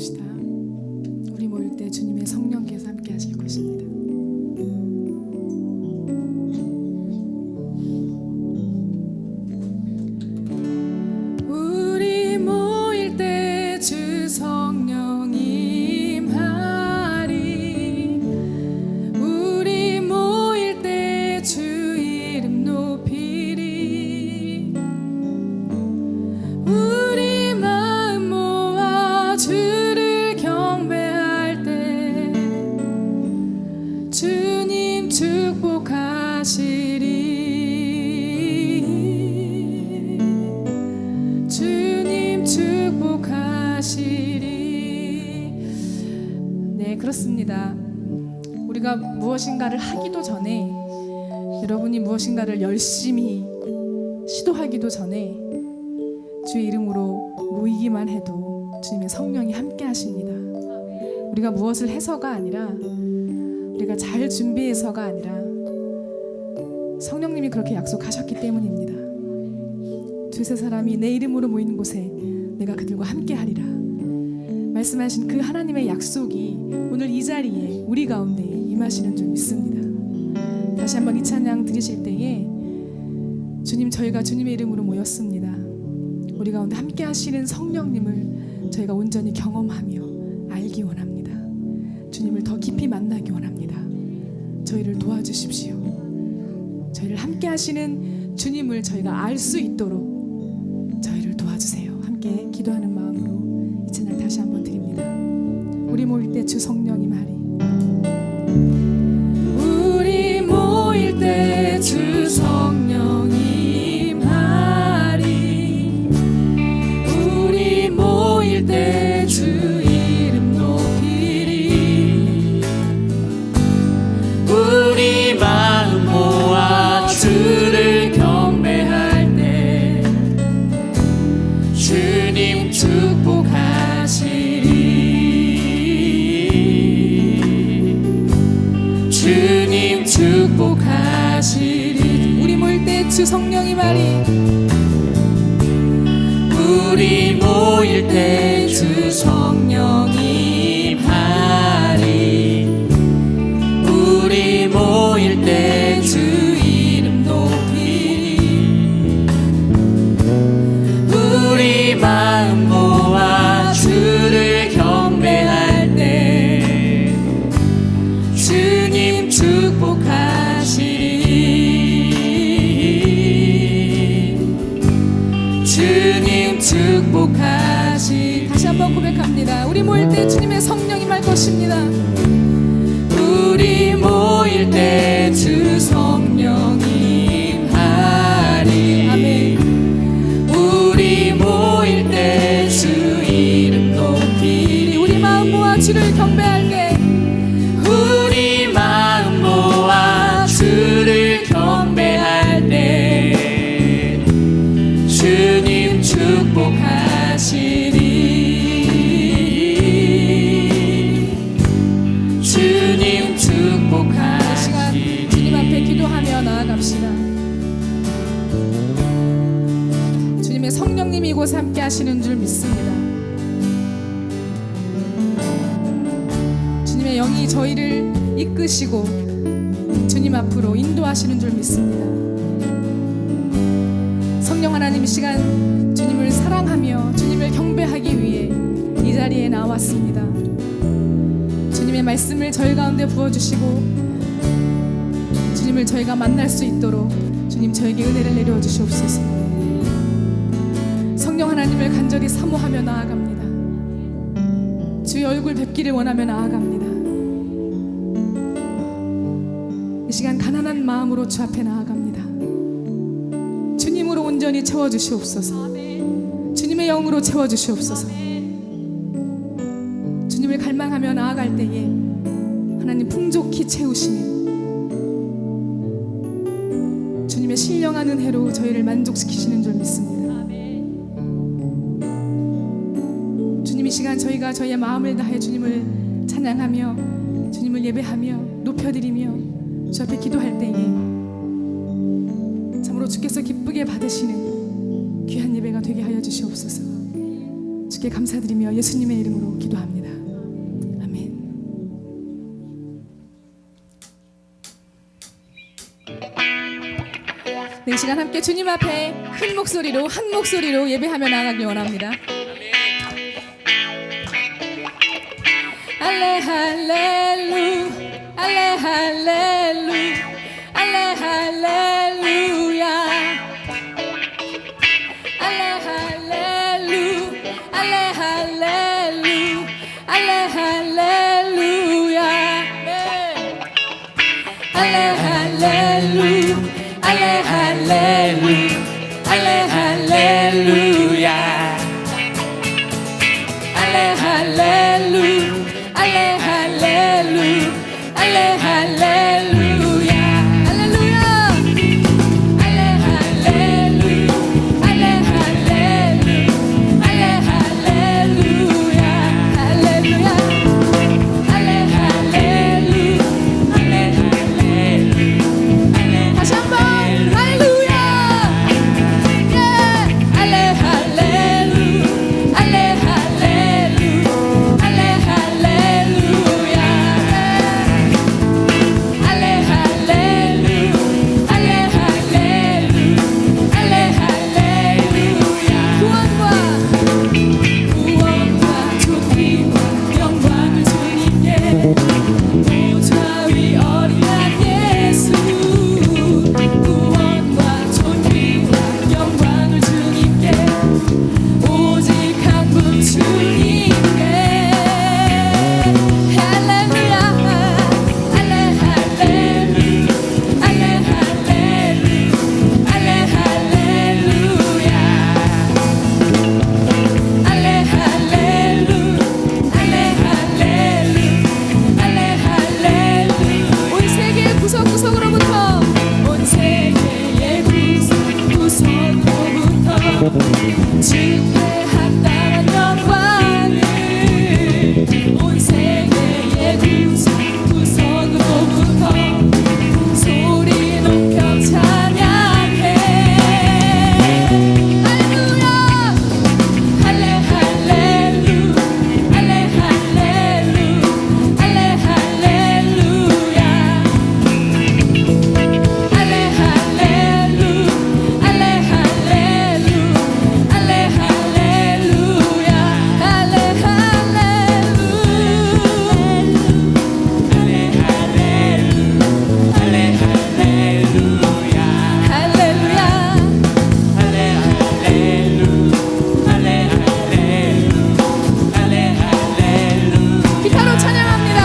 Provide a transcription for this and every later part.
기도합시다. 우리 모일 때 주님의 성령께서 함께 하실 것입니다. 우리 모일 때 주 성령 임하리. 우리 모일 때 주 이름 높이리. 우리 마음 모아 주를 경배할 때 주님 축복하시리. 주님 축복하시리. 네, 그렇습니다. 우리가 무엇인가를 하기도 전에, 여러분이 무엇인가를 열심히 시도하기도 전에 주의 이름으로 모이기만 해도 주님의 성령이 함께 하십니다. 우리가 무엇을 해서가 아니라, 우리가 잘 준비해서가 아니라 성령님이 그렇게 약속하셨기 때문입니다. 두세 사람이 내 이름으로 모이는 곳에 내가 그들과 함께 하리라 말씀하신 그 하나님의 약속이 오늘 이 자리에 우리 가운데 임하시는 줄 믿습니다. 다시 한번 이 찬양 들으실 때에 주님, 저희가 주님의 이름으로 모였습니다. 우리 가운데 함께 하시는 성령님을 저희가 온전히 경험하며 알기 원합니다. 주님을 더 깊이 만나기 원합니다. 저희를 도와주십시오. 저희를 함께 하시는 주님을 저희가 알 수 있도록 저희를 도와주세요. 함께 기도하는 마음으로 이 찬양 다시 한번 드립니다. 우리 모일 때 주 성령이 말이, 우리 모일 때 주 성령이 임하리. 우리 모일 때 주 이름 높이리. 우리 마음 모아 주를 경배할 때 주님 축복하시리. 주님 축복하시리. 우리 모일 때 주 성령이 말이, 우리 모일 때 주 성령이 임하리. 우리 모일 때 주 이름 높이리. 우리 마음 모아 주를 경배할 때 주님 축복하시리. 주님 축복하시리. 다시 한번 고백합니다. 우리 모일 때 주님의 성령이 말 것입니다. 우리 모일 때 주 성령이 임하리. 아멘. 우리 모일 때 주 이름 높이리. 우리 마음 모아 주를 경배할 때 우리 마음 모아 주를 경배할 때 주님 축복하시리. 주님 축복하시리. 주님 앞에 기도하며 나아갑시다. 주님의 성령님이 이곳에 함께 하시는 줄 믿습니다. 주님의 영이 저희를 이끄시고 주님 앞으로 인도하시는 줄 믿습니다. 성령 하나님, 이 시간 주님을 사랑하며 주님을 경배하기 위해 이 자리에 나왔습니다. 주님의 말씀을 저희 가운데 부어주시고 주님을 저희가 만날 수 있도록 주님 저에게 은혜를 내려 주시옵소서. 성령 하나님을 간절히 사모하며 나아갑니다. 주의 얼굴 뵙기를 원하며 나아갑니다. 이 시간 가난한 마음으로 주 앞에 나아갑니다. 주님으로 온전히 채워주시옵소서. 주님의 영으로 채워주시옵소서. 주님을 갈망하며 나아갈 때에 하나님 풍족히 채우시며 주님의 신령한 은혜로 저희를 만족시키시는 줄 믿습니다. 주님, 이 시간 저희가 저희의 마음을 다해 주님을 찬양하며 주님을 예배하며 높여드리며 주 앞에 기도할 때에 참으로 주께서 기쁘게 받으시는 귀한 예배가 되게 하여 주시옵소서. 아버지께 감사드리며 예수님의 이름으로 기도합니다. 아멘. 네, 이 시간 함께 주님 앞에 큰 목소리로 한 목소리로 예배하며 나아가길 원합니다. 알레 할렐루 알레 할렐루 알레 할렐루야 알레 할렐루 알레 할렐루 알레 할렐루야 알레 할렐루 알레 할렐루 알레 할렐루야 알레 할렐루 알레 할렐루 알레 할렐루야 할렐루야 알레 할렐루 알레 할렐루 알레 할렐루야 할렐루야 알레 할렐루 알레 할렐루 다시 한번 할렐루야 예 알레 할렐루 알레 할렐루 알레 할렐루야 알레 할렐루 알레 할렐루 알레 할렐루야 구원과 존귀와 영광을 주님께 보좌 위 어린양 예수 구원과 존귀와 영광을 주님께 오직 한 분 주님께 할렐루야 알레 할렐루 알레 할렐루 알레 할렐루야 알레 할렐루 알레 할렐루 알레 할렐루 온 세계 구석구석으로부터 온 세계의 구석구석으로부터 주께 합당한 영광을 온 세계의 구석구석으로부터 소리 높여 찬양해 할렐루야 할레 할렐루 알레 할렐루 알레 할렐루야 알레 할렐루 알레 할렐루 알레 할렐루야 알레 기타로 찬양합니다.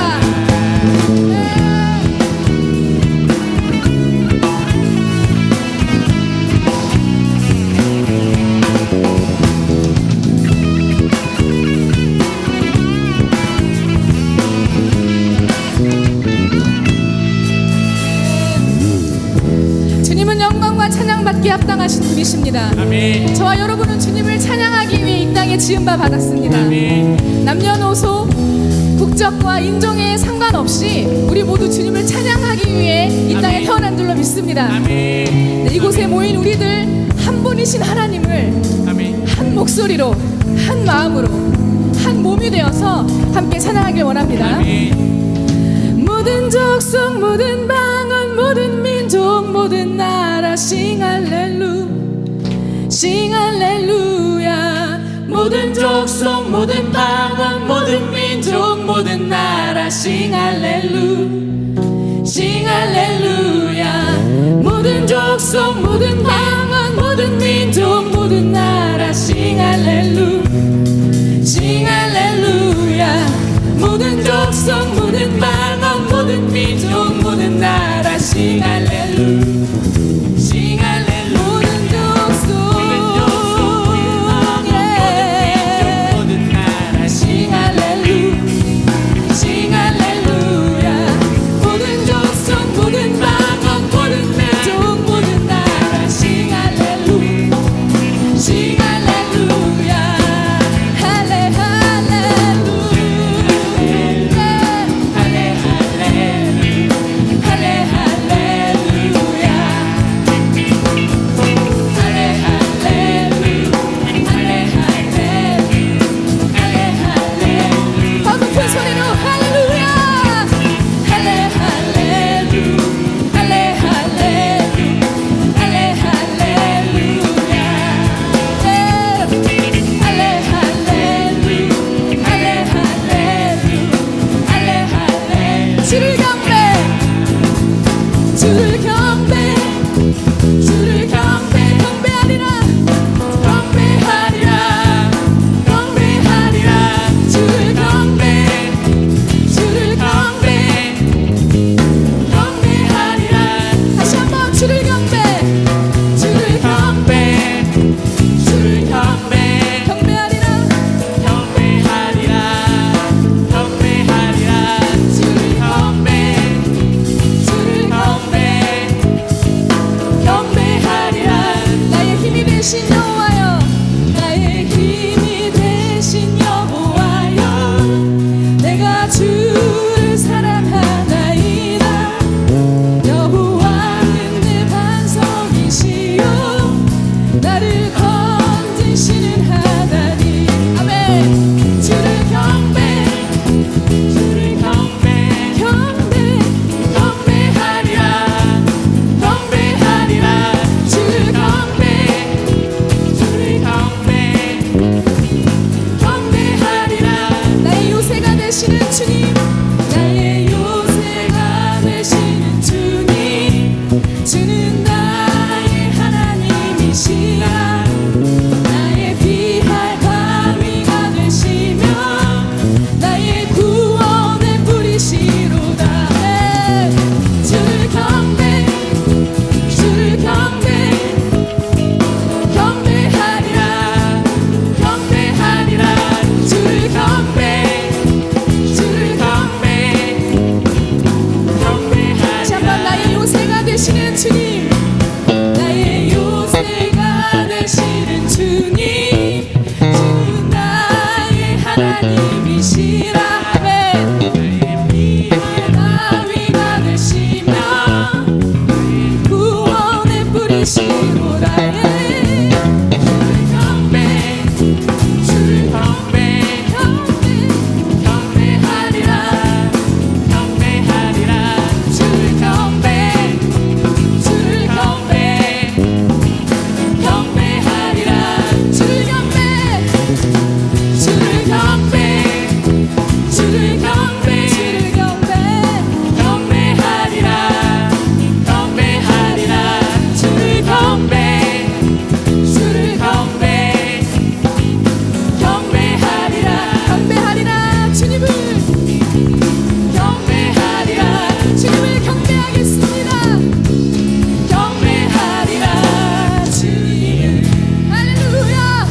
주님은 영광과 찬양받기에 합당하신 분이십니다. 아멘. 저와 여러분은 주님을 찬양하기 위해 이 땅에 지음바 받았습니다. 아멘. 남녀노소 국적과 인종에 상관없이 우리 모두 주님을 찬양하기 위해 이 땅에 아멘. 태어난 줄로 믿습니다. 아멘. 네, 이곳에 모인 우리들 한 분이신 하나님을 아멘. 한 목소리로 한 마음으로 한 몸이 되어서 함께 찬양하길 원합니다. 아멘. 모든 족속 모든 방언 모든 민족 모든 나라 싱 할렐루 싱 할렐루야 모든 족속 모든 방언 모든 민족 모든 나라 싱 할렐루 싱 할렐루야 모든 족속 모든 방언 모든 민족 모든 나라 싱 할렐루 싱 할렐루야 모든 족속 모든 방언 모든 민족 모든 나라 싱 할렐루 싱 할렐루 모든 족속 모든 나라 싱 할렐루 싱 할렐루야 모든 족속 모든 방언 모든 민족 모든 나라 싱 할렐루 되신 여호와여 내가 주를 사랑하나이다. 여호와는 내 반석이시요 나를 건지시는 하나님. 아멘. 주를 경배 주를 경배 경배 경배하리라 경배하리라 주를 경배 주를 경배 경배하리라 나의 요새가 되시는 주님 나의 요새가 되시는 주님 주는 나의 하나님이시라 나의 피할 바위가 되시며 나의 구원의 뿌리시로다. 주를 경배 주를 경배 경배하리라 경배하리라 주를 경배 주를 경배 다시 한번 나의 요새가 되시는 주님 나의 요새가 되시는 주님 주는 나의 하나님이시라. 아멘. 나의 피할 바위가 되시며 구원의 뿌리시로다. 주를 경배 주를 경배 경배하리라 경배하리라 주를 경배 주를 경배 경배하리라 주를 경배 주를 경배 주를 경배 주를 경배 경배하리라 경배하리라 주를 경배 주를 경배 경배하리라 경배하리라 주님을 경배하리라 주님을 경배하겠습니다. 경배하리라 주님을 할렐루야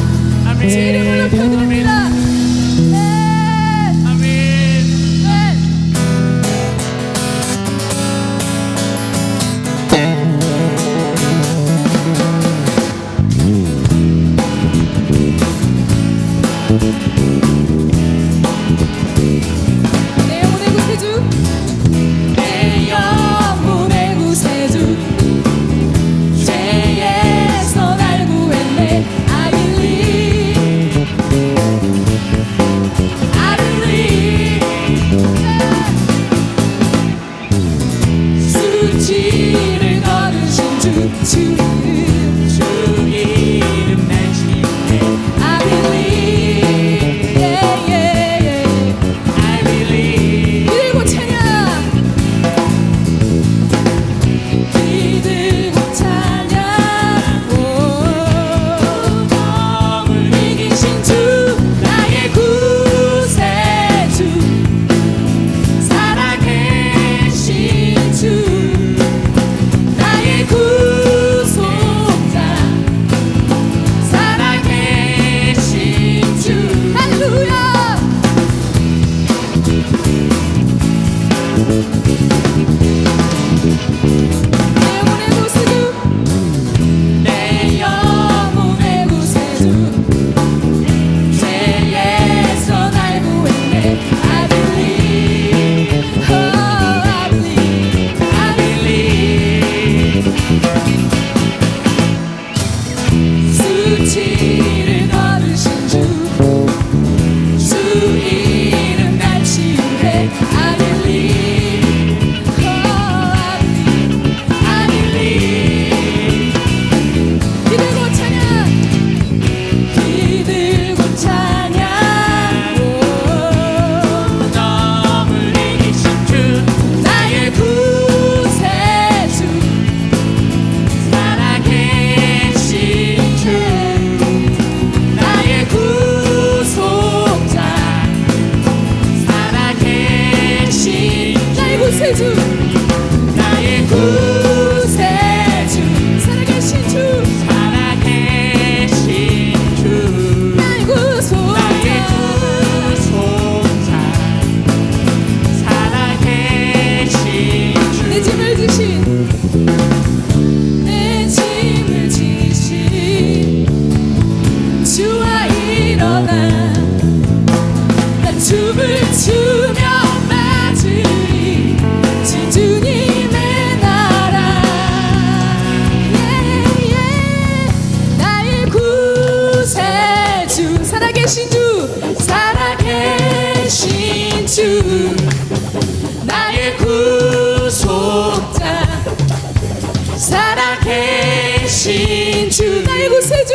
주 나의 구세주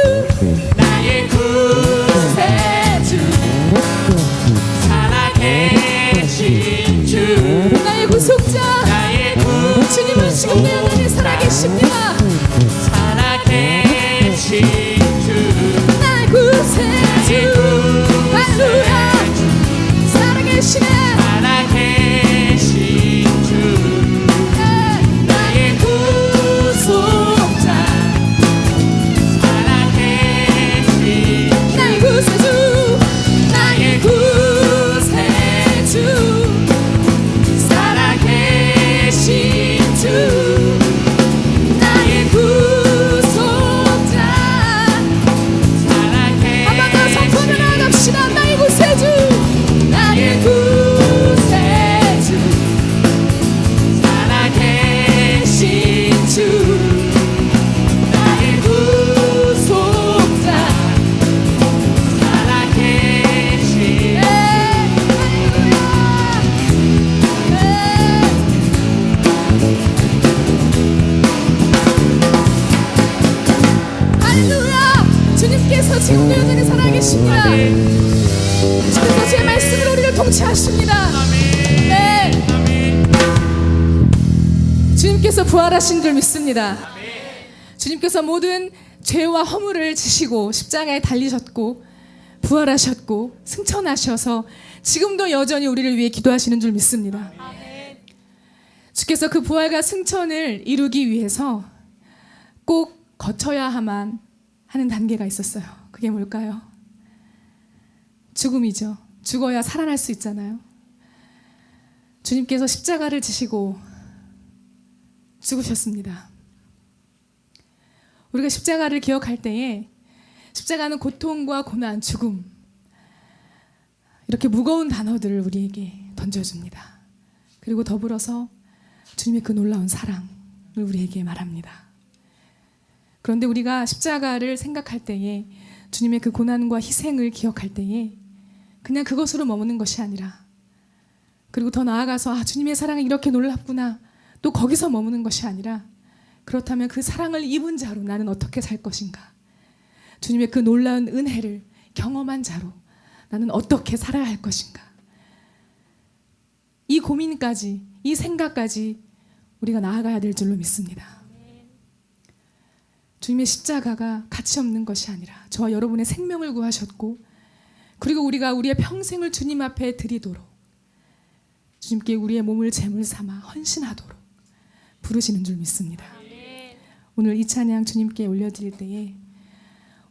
나의 구세주 살아계신 주 나의 구속자 나의 주님은 지금도 여전히 살아계십니다. 살아계신 주 나의 구세주 할렐루야 살아계시네 살아계신 주 나의 구속자 살아계신 나의 구세주 나의 구세주 살아계신 주 나의 구속자 한 번 더 선포를 나갑시다. 나의 구세주 나의 구세주 살아계신 주 나의 구속자 살아계신 할렐루야 주님께서 지금도 여전히 살아계십니다. 주께서 주의 말씀으로 우리를 통치하십니다. 네. 주님께서 부활하신 줄 믿습니다. 주님께서 모든 죄와 허물을 지시고 십자가에 달리셨고 부활하셨고 승천하셔서 지금도 여전히 우리를 위해 기도하시는 줄 믿습니다. 주께서 그 부활과 승천을 이루기 위해서 꼭 거쳐야만 하는 단계가 있었어요. 그게 뭘까요? 죽음이죠. 죽어야 살아날 수 있잖아요. 주님께서 십자가를 지시고 죽으셨습니다. 우리가 십자가를 기억할 때에 십자가는 고통과 고난, 죽음 이렇게 무거운 단어들을 우리에게 던져줍니다. 그리고 더불어서 주님의 그 놀라운 사랑을 우리에게 말합니다. 그런데 우리가 십자가를 생각할 때에 주님의 그 고난과 희생을 기억할 때에 그냥 그것으로 머무는 것이 아니라 그리고 더 나아가서 주님의 사랑이 이렇게 놀랍구나 또 거기서 머무는 것이 아니라 그렇다면 그 사랑을 입은 자로 나는 어떻게 살 것인가 주님의 그 놀라운 은혜를 경험한 자로 나는 어떻게 살아야 할 것인가 이 고민까지 이 생각까지 우리가 나아가야 될 줄로 믿습니다. 주님의 십자가가 가치 없는 것이 아니라 저와 여러분의 생명을 구하셨고 그리고 우리가 우리의 평생을 주님 앞에 드리도록 주님께 우리의 몸을 제물 삼아 헌신하도록 부르시는 줄 믿습니다. 오늘 이 찬양 주님께 올려드릴 때에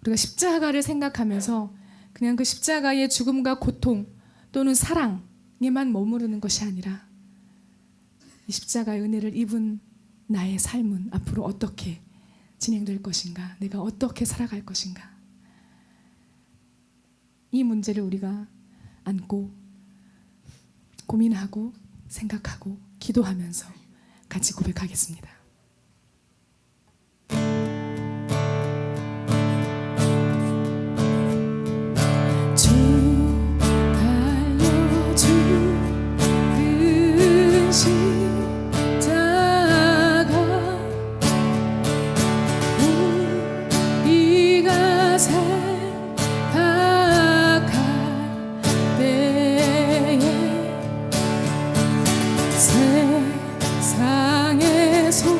우리가 십자가를 생각하면서 그냥 그 십자가의 죽음과 고통 또는 사랑에만 머무르는 것이 아니라 이 십자가의 은혜를 입은 나의 삶은 앞으로 어떻게 진행될 것인가 내가 어떻게 살아갈 것인가 이 문제를 우리가 안고 고민하고 생각하고 기도하면서 같이 고백하겠습니다. 주 달려주 그 십자가 우리가 생각할 때에 세상의 소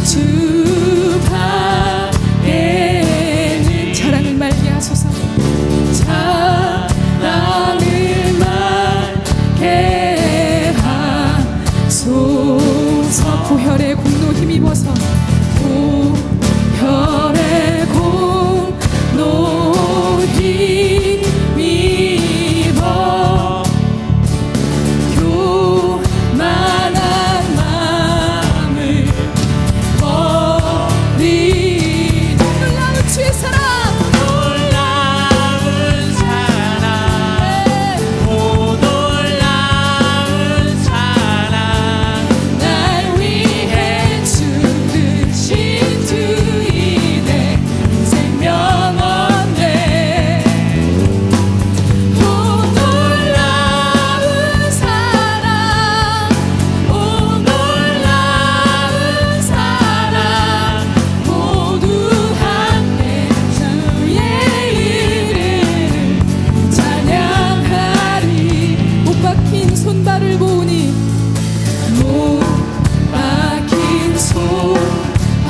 구주 밖에는 자랑을 말게 하소서. 자랑을 말게 하소서. 보혈의 공로 힘입어서 보혈의 공로 힘입어 교만한 마음을 버리 놀라운 주의 사랑 놀라운 사랑 오 놀라운 사랑 날 위해 죽으신 주이네 생명 얻네. 오 놀라운 사랑 오 놀라운 사랑 모두 함께 주의 이름을 찬양하리. 못 박힌 손발을 보니 못 박힌 손발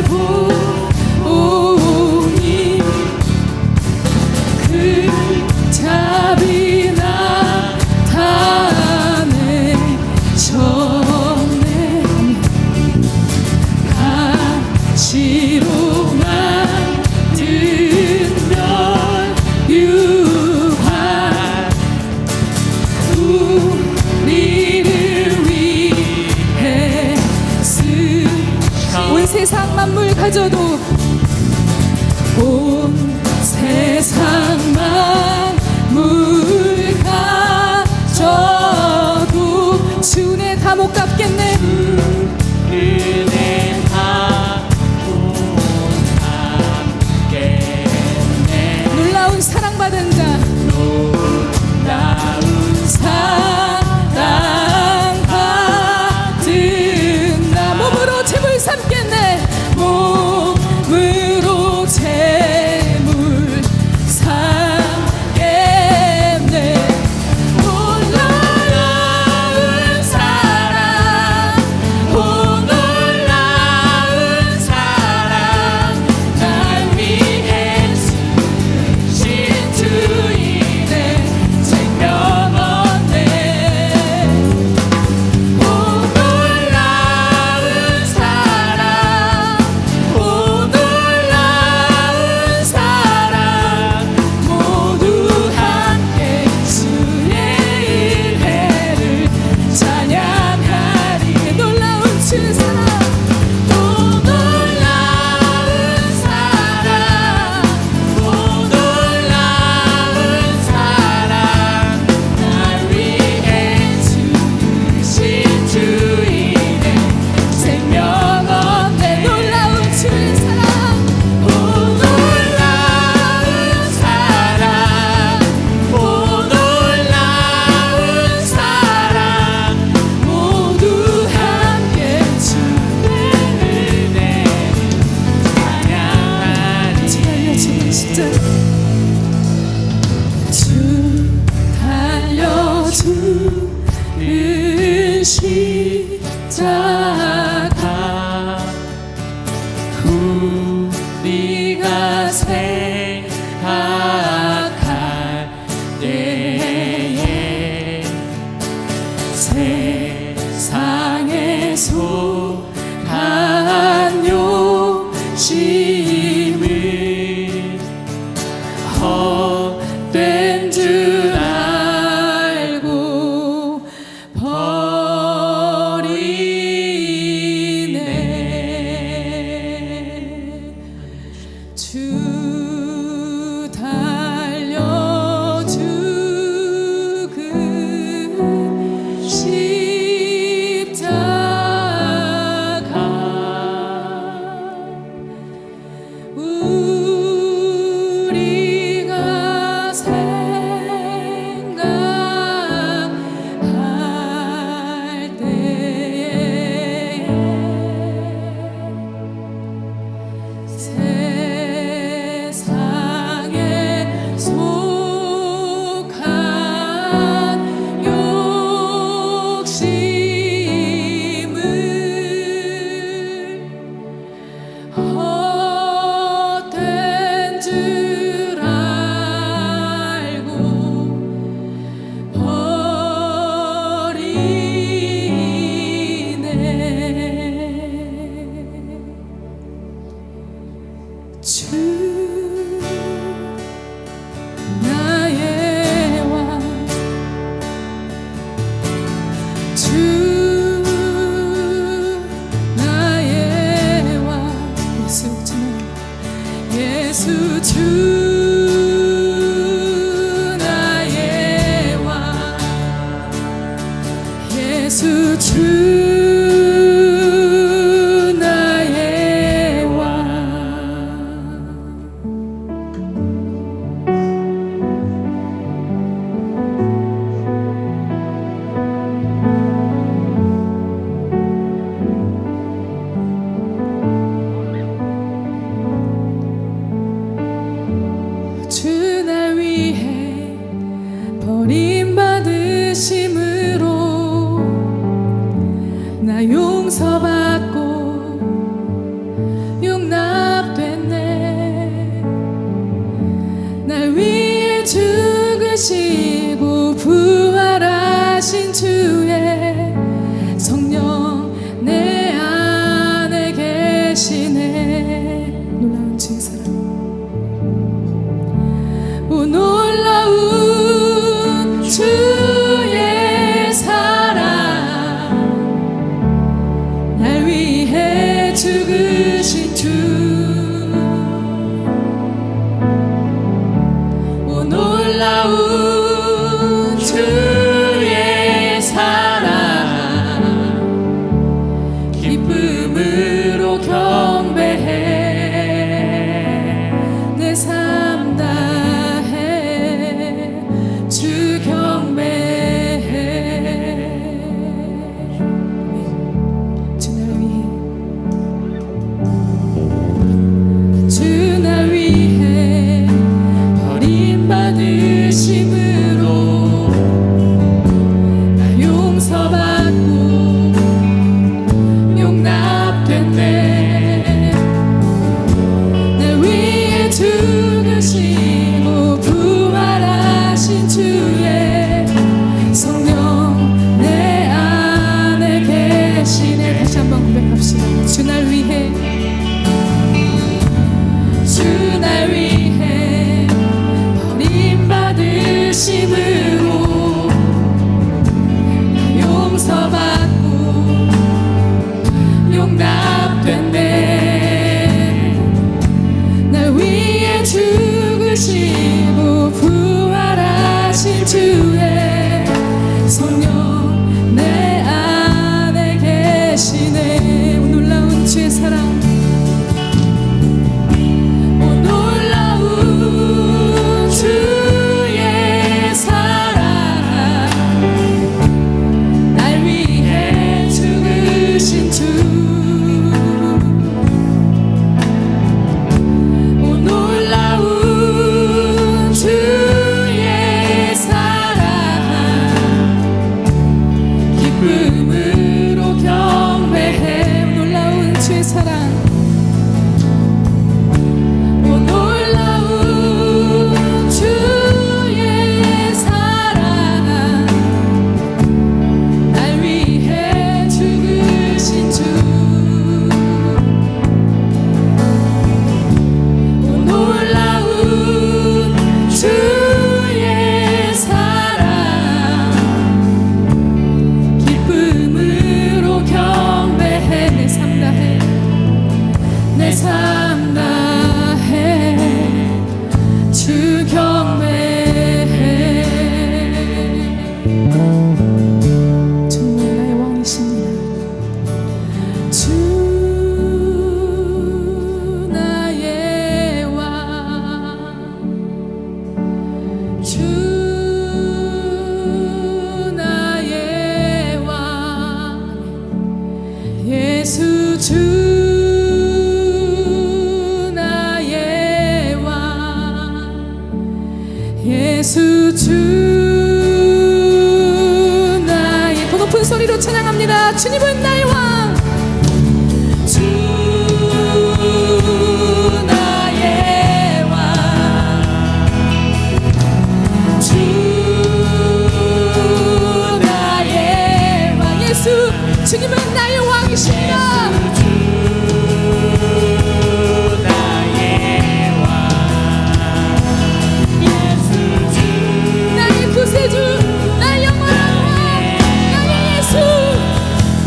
보니 그 잡이 나타내 졌네. 가시로 만든 멸류관 우리를 위해 온 세상 만물 가져도 온 세상 만물 가져도 주 은혜 다 못 갚겠네. 은혜 다못 갚겠네. 놀라운 사랑받은 자 놀라운 사랑받은 나 몸으로 재물 삼겠네. 몸으로 재물 삼겠네. 놀라운 사랑 오 놀라운 사랑 날 위해 주신 주이네 생명 얻네. 오 놀라운 사랑 오 놀라운 사랑 모두 함께 주의 은혜를 찬양하리. 놀라운 주 사랑 오 놀라운 사랑 오 놀라운 사랑 날 위해 주신 주이네 생명 얻네. 놀라운 주의 사랑 오 놀라운 사랑 오 놀라운 사랑 모두 함께 주의 은혜 찬양하리. 달려주는 십자가 주 달려주는 십자가 우리가 생각할 때에 세상의 소한 욕심을 헛된 줄 알고 버리네. 주 달려주 그 십자가 나 용서받고 용납됐네. 날 위해 죽으시고 부활하신 주의 성령 내 안에 계시네. 놀라운 주의 사랑, 오 놀라운 주의 사랑, 날 위해 죽으신 주, 오 놀라운 주의 사랑, 기쁨으로 경배해. 내 삶 다해 주 경배해. 주 날 위해, 주 날 위해 버림받으심으로 나 용서받고 용납됐네. 날 위해 죽으시고 부활하신 주의 성령 내 안에 계시네. 다시 한번 고백합시다. 주 날 위해, 주 날 위해 버림받으심으로 나 용서받고 용납됐네. 날 위해 죽으시고 부활하신 주의 성령 내 안에 계시네. 오 놀라운 주의 사랑, 오 놀라운 주의 사랑, 날 위해 죽으신 주, 오 놀라운 주의 사랑, 기쁨으로 경배해. 오 놀라운 주의 사랑, 오 놀라운 주의 사랑, 날 위해 죽으신 주, 오 놀라운 주의 사랑, 기쁨으로 경배해. 내 삶 다해, 내 삶 다해 주 경배해. 정말 나의 왕이십니다. 주 나의 왕, 주 나의 왕, 예수 주 나의 왕, 예수 주 나의, 더 높은 소리로 찬양합니다. 주님은 나의 왕, 주 나의 왕, 주 나의 왕, 예수 주님은 나의 왕이십니다. 나의 구세주, 나의 영원한 왕, 나의 예수,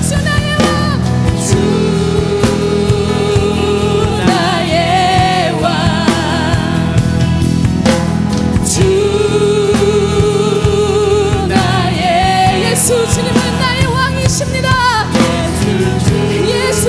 주 나의 왕, 주 나의 왕, 주 나의 예수, 주님은 나의 왕이십니다. 예수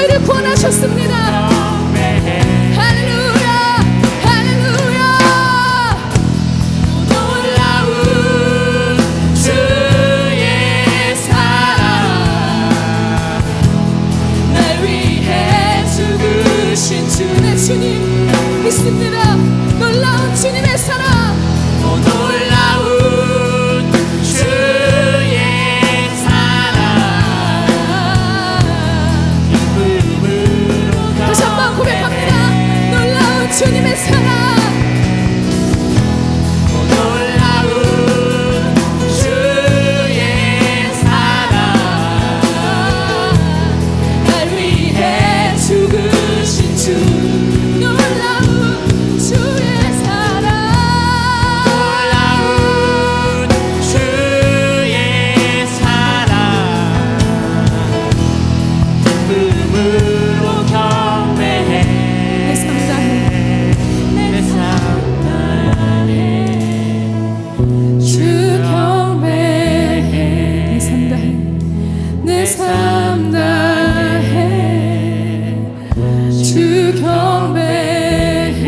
저희를 구원하셨습니다. 할렐루야 할렐루야. 놀라운 주의 사랑 날 위해 죽으신 주의 주님 믿습니다. 놀라운 주님의 사랑 놀라운 주의 사랑 기쁨으로 다시 한번 고백합니다. 놀라운 주님의 사랑 놀라운 주의 사랑 날 위해 죽으신 주 놀라운 주의 사랑 놀라운 주의 사랑 기쁨으로 경배해 내 삶 다해 내 삶 다해 주 경배해 내 삶 다해 내 삶 다해 주 경배해.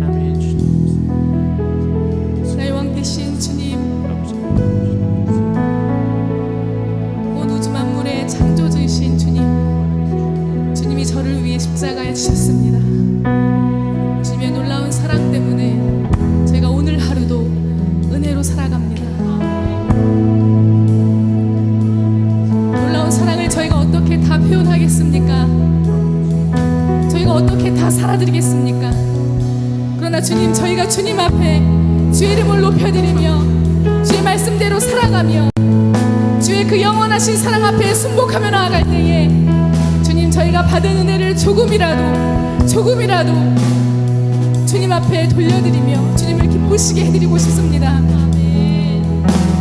아멘. 나의 왕 되신 주님 온 우주 만물의 창조주이신 주님 주님이 저를 위해 십자가에 지셨습니다. 주님의 놀라운 사랑 때문에 제가 오늘 하루도 은혜로 살아갑니다. 놀라운 사랑을 저희가 어떻게 다 표현하겠습니까? 저희가 어떻게 다 살아드리겠습니까? 그러나 주님 저희가 주님 앞에 주의 이름을 높여드리며 주의 말씀대로 살아가며 주의 그 영원하신 사랑 앞에 순복하며 나아갈 때에 주님 저희가 받은 은혜를 조금이라도 주님 앞에 돌려드리며 주님을 기쁘시게 해드리고 싶습니다.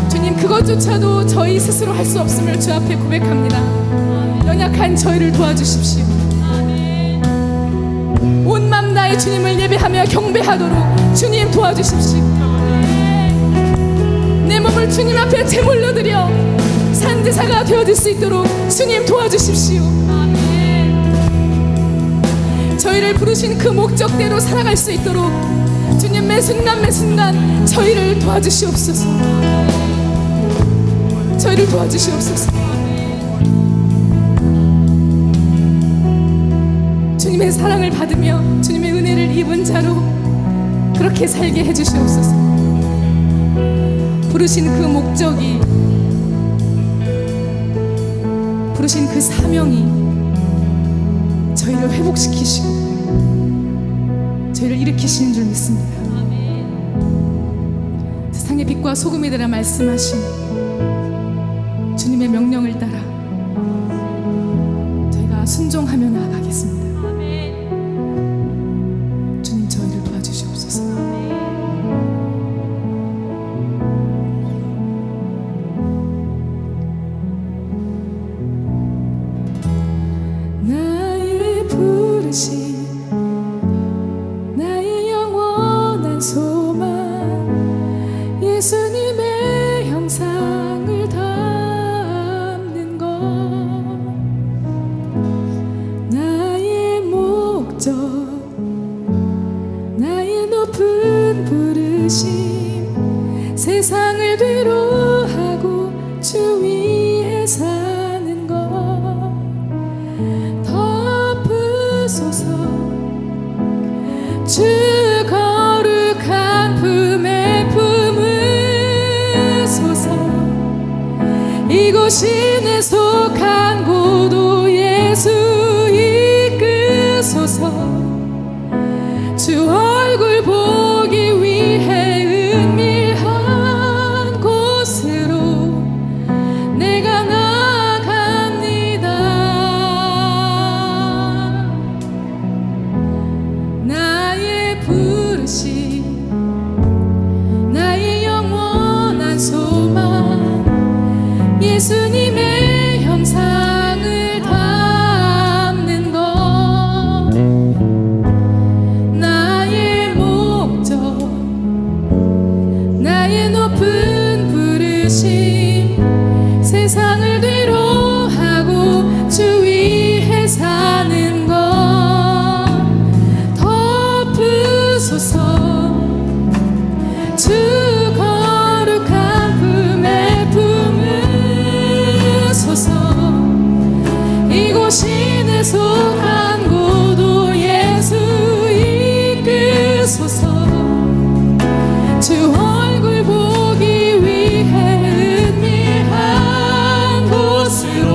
주님 그것조차도 저희 스스로 할 수 없음을 주 앞에 고백합니다. 연약한 저희를 도와주십시오. 온 맘 다해 주님을 예배하며 경배하도록 주님 도와주십시오. 내 몸을 주님 앞에 제물로 드려 산제사가 되어질 수 있도록 주님 도와주십시오. 저희를 부르신 그 목적대로 살아갈 수 있도록 주님 매 순간 저희를 도와주시옵소서. 저희를 도와주시옵소서. 주님의 사랑을 받으며 주님의 은혜를 입은 자로 그렇게 살게 해주시옵소서. 부르신 그 목적이 부르신 그 사명이 저희를 회복시키시고 저희를 일으키시는 줄 믿습니다. 세상의 빛과 소금이 되라 말씀하신 주님의 명령을 따라 저희가 순종하며 나아가겠습니다. 주님 저희를 도와주시옵소서. 나의 부르심 나의 영원한 소망 예수님의 형상을 담는 것 나의 목적 나의 높은 부르심 세상을 뒤로하고 주 위에 사는 것 덮으소서 주 거룩한 품에 품으소서 이곳이 내 속한 고도 예수 이끄소서 주 얼굴 보기 위해 은밀한 곳으로 내가 나아갑니다. 나의 부르심 나의 영원한 소망 예수님의 형상을 담는 것 나의 목적 나의 높은 부르심 세상을 뒤로하고 속한 곳도 예수 이끄소서. 주 얼굴 보기 위해 은밀한 곳으로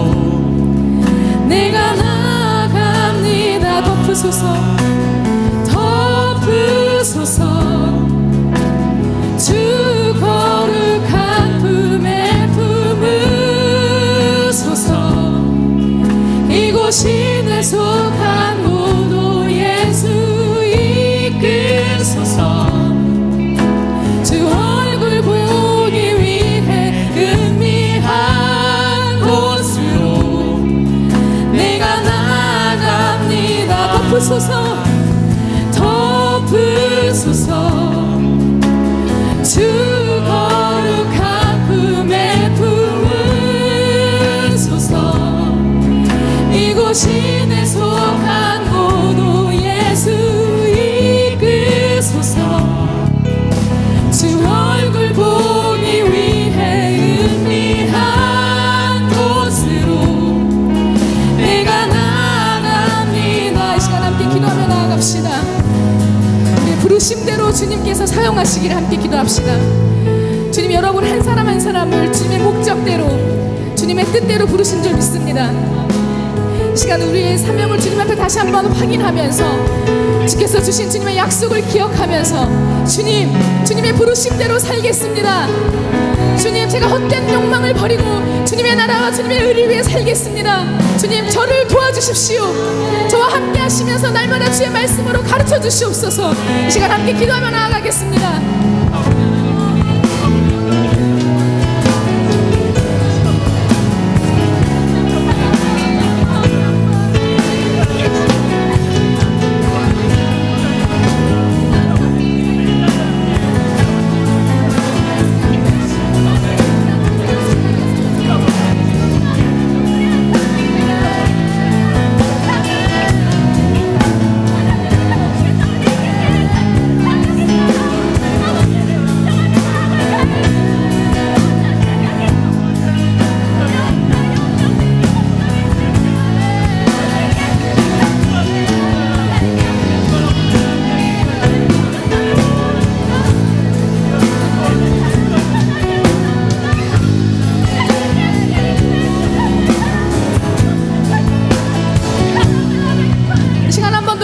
내가 나갑니다. 덮으소서 덮으소서. 주 거룩한 품에 품으소서. 이곳이 내 속한 곳도 예수 이끄소서. 주 얼굴 보기 위해 은밀한 곳으로 내가 나갑니다. 덮으소서 덮으소서. 주 거룩한 품에 품으소서. 이곳이 내 속한 곳도 예수 이끄소서. 주 얼굴 보기 위해 은밀한 곳으로 내가 나갑니다. 이 시간 함께 기도하며 나아갑시다. 우리 부르심대로 주님께서 사용하시기를 함께 기도합시다. 주님, 여러분 한 사람 한 사람을 주님의 목적대로 주님의 뜻대로 부르신 줄 믿습니다. 이 시간 우리의 사명을 주님 앞에 다시 한번 확인하면서 주께서 주신 주님의 약속을 기억하면서 주님의 부르심대로 살겠습니다. 주님, 제가 헛된 욕망을 버리고 주님의 나라와 주님의 의를 위해 살겠습니다. 주님, 저를 도와주십시오. 저와 함께 하시면서 날마다 주의 말씀으로 가르쳐 주시옵소서. 이 시간 함께 기도하며 나아가겠습니다.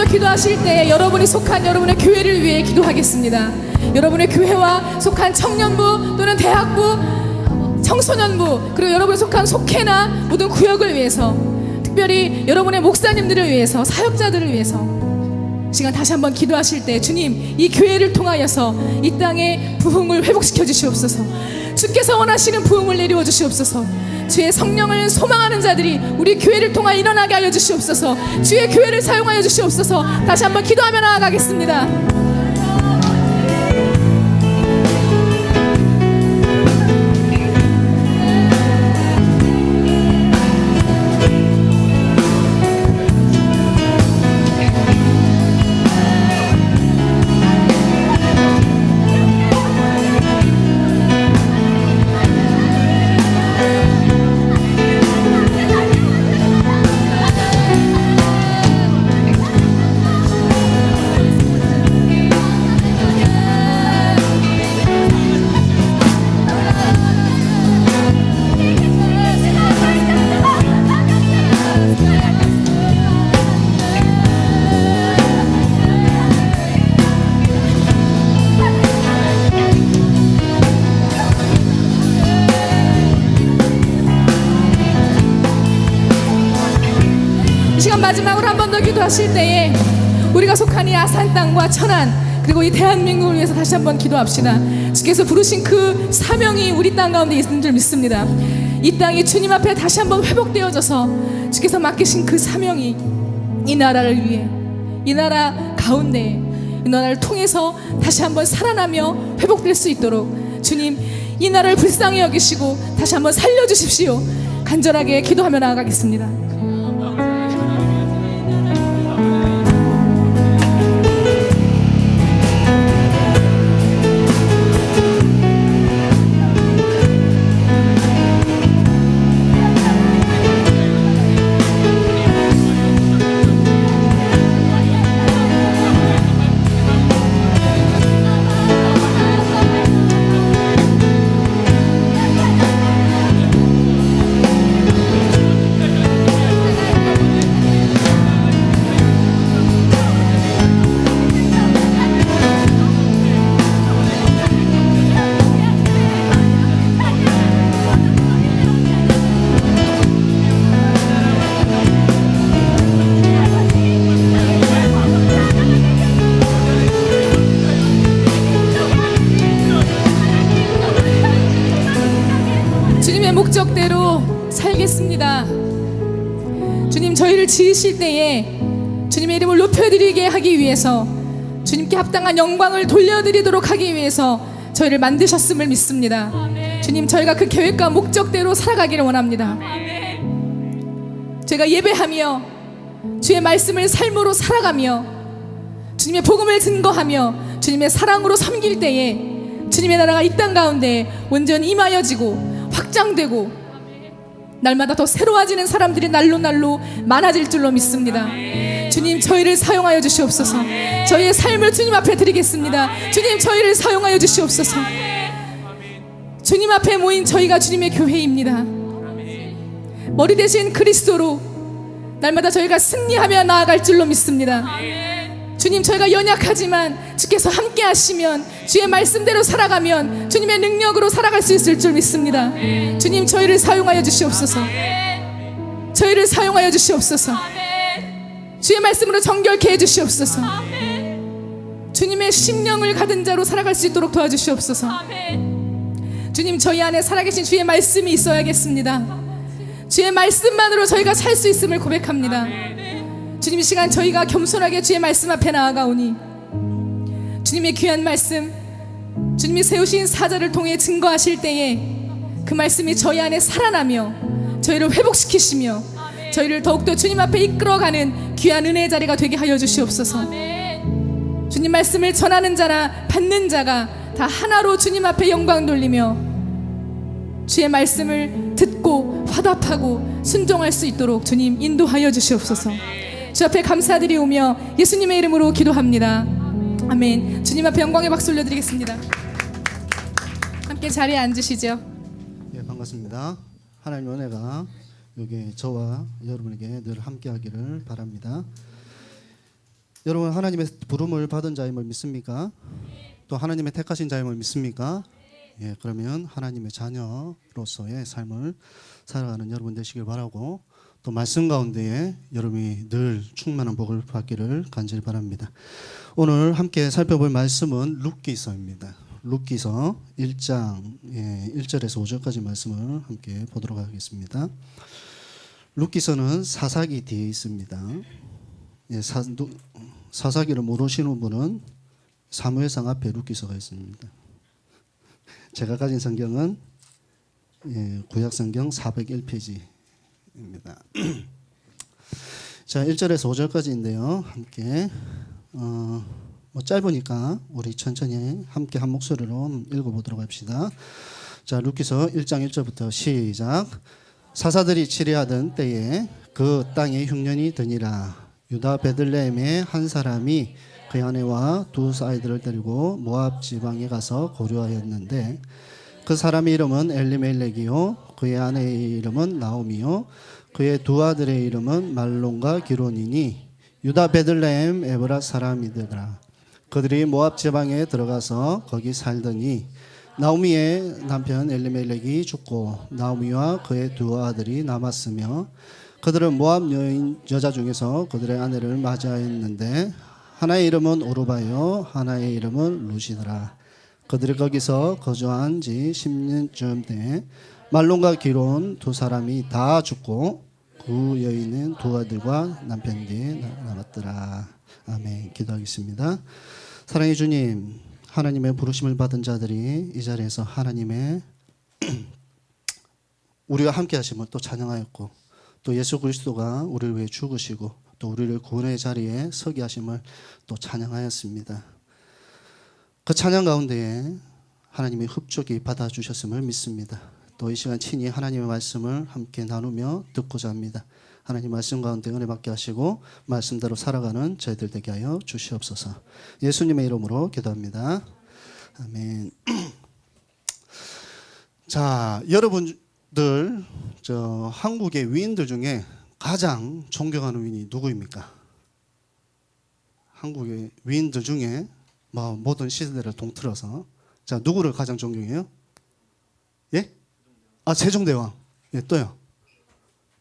기도하실 때 여러분이 속한 여러분의 교회를 위해 기도하겠습니다. 여러분의 교회와 속한 청년부 또는 대학부, 청소년부, 그리고 여러분이 속한 속회나 모든 구역을 위해서, 특별히 여러분의 목사님들을 위해서, 사역자들을 위해서 시간 다시 한번 기도하실 때 주님, 이 교회를 통하여서 이 땅의 부흥을 회복시켜 주시옵소서. 주께서 원하시는 부흥을 내려워 주시옵소서. 주의 성령을 소망하는 자들이 우리 교회를 통하 일어나게 하여 주시옵소서. 주의 교회를 사용하여 주시옵소서. 다시 한번 기도하며 나아가겠습니다. 이 시간 마지막으로 한 번 더 기도하실 때에 우리가 속한 이 아산 땅과 천안, 그리고 이 대한민국을 위해서 다시 한번 기도합시다. 주께서 부르신 그 사명이 우리 땅 가운데 있는 줄 믿습니다. 이 땅이 주님 앞에 다시 한번 회복되어져서 주께서 맡기신 그 사명이 이 나라를 위해, 이 나라 가운데, 이 나라를 통해서 다시 한번 살아나며 회복될 수 있도록 주님, 이 나라를 불쌍히 여기시고 다시 한번 살려주십시오. 간절하게 기도하며 나아가겠습니다. 목적대로 살겠습니다. 주님, 저희를 지으실 때에 주님의 이름을 높여드리게 하기 위해서, 주님께 합당한 영광을 돌려드리도록 하기 위해서 저희를 만드셨음을 믿습니다. 주님, 저희가 그 계획과 목적대로 살아가기를 원합니다. 저희가 예배하며 주의 말씀을 삶으로 살아가며 주님의 복음을 증거하며 주님의 사랑으로 섬길 때에 주님의 나라가 이 땅 가운데 온전히 임하여지고 확장되고 날마다 더 새로워지는 사람들이 날로 많아질 줄로 믿습니다. 주님, 저희를 사용하여 주시옵소서. 저희의 삶을 주님 앞에 드리겠습니다. 주님, 저희를 사용하여 주시옵소서. 주님 앞에 모인 저희가 주님의 교회입니다. 머리 대신 그리스도로 날마다 저희가 승리하며 나아갈 줄로 믿습니다. 주님, 저희가 연약하지만 주께서 함께 하시면, 주의 말씀대로 살아가면 주님의 능력으로 살아갈 수 있을 줄 믿습니다. 주님, 저희를 사용하여 주시옵소서. 저희를 사용하여 주시옵소서. 주의 말씀으로 정결케 해주시옵소서. 주님의 심령을 가진 자로 살아갈 수 있도록 도와주시옵소서. 주님, 저희 안에 살아계신 주의 말씀이 있어야겠습니다. 주의 말씀만으로 저희가 살 수 있음을 고백합니다. 주님, 이 시간 저희가 겸손하게 주의 말씀 앞에 나아가오니 주님의 귀한 말씀, 주님이 세우신 사자를 통해 증거하실 때에 그 말씀이 저희 안에 살아나며 저희를 회복시키시며 저희를 더욱더 주님 앞에 이끌어가는 귀한 은혜의 자리가 되게 하여 주시옵소서. 주님 말씀을 전하는 자나 받는 자가 다 하나로 주님 앞에 영광 돌리며 주의 말씀을 듣고 화답하고 순종할 수 있도록 주님 인도하여 주시옵소서. 주 앞에 감사드리오며 예수님의 이름으로 기도합니다. 아멘. 주님 앞에 영광의 박수 올려드리겠습니다. 함께 자리에 앉으시죠. 예, 반갑습니다. 하나님의 은혜가 여기 저와 여러분에게 늘 함께하기를 바랍니다. 여러분, 하나님의 부름을 받은 자임을 믿습니까? 또 하나님의 택하신 자임을 믿습니까? 예, 그러면 하나님의 자녀로서의 삶을 살아가는 여러분 되시길 바라고, 또 말씀 가운데에 여러분이 늘 충만한 복을 받기를 간절히 바랍니다. 오늘 함께 살펴볼 말씀은 룻기서입니다. 룻기서 1장 1절에서 5절까지 말씀을 함께 보도록 하겠습니다. 룻기서는 사사기 뒤에 있습니다. 예, 사사기를 모르시는 분은 사무엘상 앞에 룻기서가 있습니다. 제가 가진 성경은 구약성경 401페이지입니다. 자, 1절에서 5절까지인데요. 함께 뭐 짧으니까 우리 천천히 함께 한 목소리로 읽어보도록 합시다. 자, 룻기서 1장 1절부터 시작. 사사들이 치리하던 때에 그 땅에 흉년이 드니라. 유다 베들레헴의 한 사람이 그의 아내와 두 아이들을 데리고 모압 지방에 가서 거류하였는데 그 사람의 이름은 엘리멜렉이요 그의 아내의 이름은 나오미요 그의 두 아들의 이름은 말론과 기론이니 유다 베들레헴 에브라 사람이더라. 그들이 모압 지방에 들어가서 거기 살더니 나오미의 남편 엘리멜렉이 죽고 나오미와 그의 두 아들이 남았으며 그들은 모압 여인 여자 중에서 그들의 아내를 맞이하였는데 하나의 이름은 오르바요 하나의 이름은 루시더라. 그들이 거기서 거주한 지 10년쯤 돼 말론과 기론 두 사람이 다 죽고 그 여인은 두 아들과 남편들이 남았더라. 아멘. 기도하겠습니다. 사랑의 주님, 하나님의 부르심을 받은 자들이 이 자리에서 하나님의 우리와 함께 하심을 또 찬양하였고, 또 예수 그리스도가 우리를 위해 죽으시고 또 우리를 구원의 자리에 서게 하심을 또 찬양하였습니다. 그 찬양 가운데에 하나님이 흡족히 받아주셨음을 믿습니다. 또 이 시간 친히 하나님의 말씀을 함께 나누며 듣고자 합니다. 하나님 말씀 가운데 은혜 받게 하시고 말씀대로 살아가는 저희들 되게 하여 주시옵소서. 예수님의 이름으로 기도합니다. 아멘. 자, 여러분들 한국의 위인들 중에 가장 존경하는 위인이 누구입니까? 한국의 위인들 중에 뭐 모든 시대를 통틀어서 자, 누구를 가장 존경해요? 예? 아, 세종대왕. 예, 또요.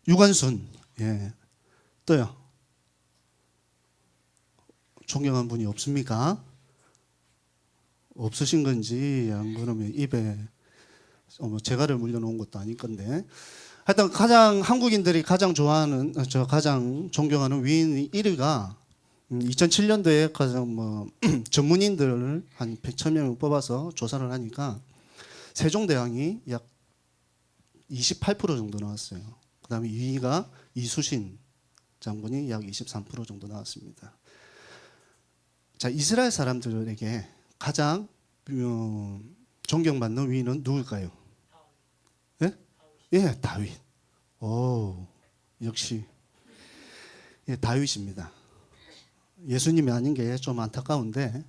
유관순. 예, 또요. 존경한 분이 없습니까? 없으신 건지 안 그러면 입에 뭐 제가를 물려놓은 것도 아닐 건데 하여튼 가장 한국인들이 가장 좋아하는 가장 존경하는 위인 1위가 2007년도에 가장 뭐 전문인들을 한 100,000명을 뽑아서 조사를 하니까 세종대왕이 약 28% 정도 나왔어요. 그다음에 2위가 이수신 장군이 약 23% 정도 나왔습니다. 자, 이스라엘 사람들에게 가장 존경받는 위인은 누굴까요? 예? 예, 다윗. 오, 역시 예, 다윗입니다. 예수님이 아닌 게 좀 안타까운데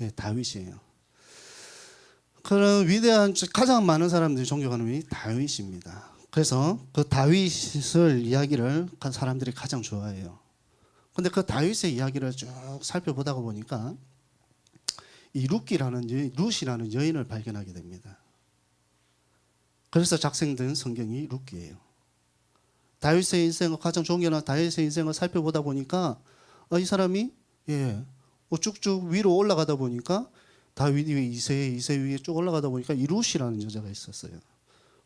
예, 다윗이에요. 그런 위대한 가장 많은 사람들이 존경하는 분이 다윗입니다. 그래서 그 다윗을 이야기를 사람들이 가장 좋아해요. 근데 그 다윗의 이야기를 쭉 살펴보다 보니까 이 룻이라는 여인을 발견하게 됩니다. 그래서 작성된 성경이 룻기예요. 다윗의 인생을 가장 존경하는 다윗의 인생을 살펴보다 보니까 이 사람이 쭉쭉 위로 올라가다 보니까 다윗 위에 이세 위에 쭉 올라가다 보니까 이 룻이라는 여자가 있었어요.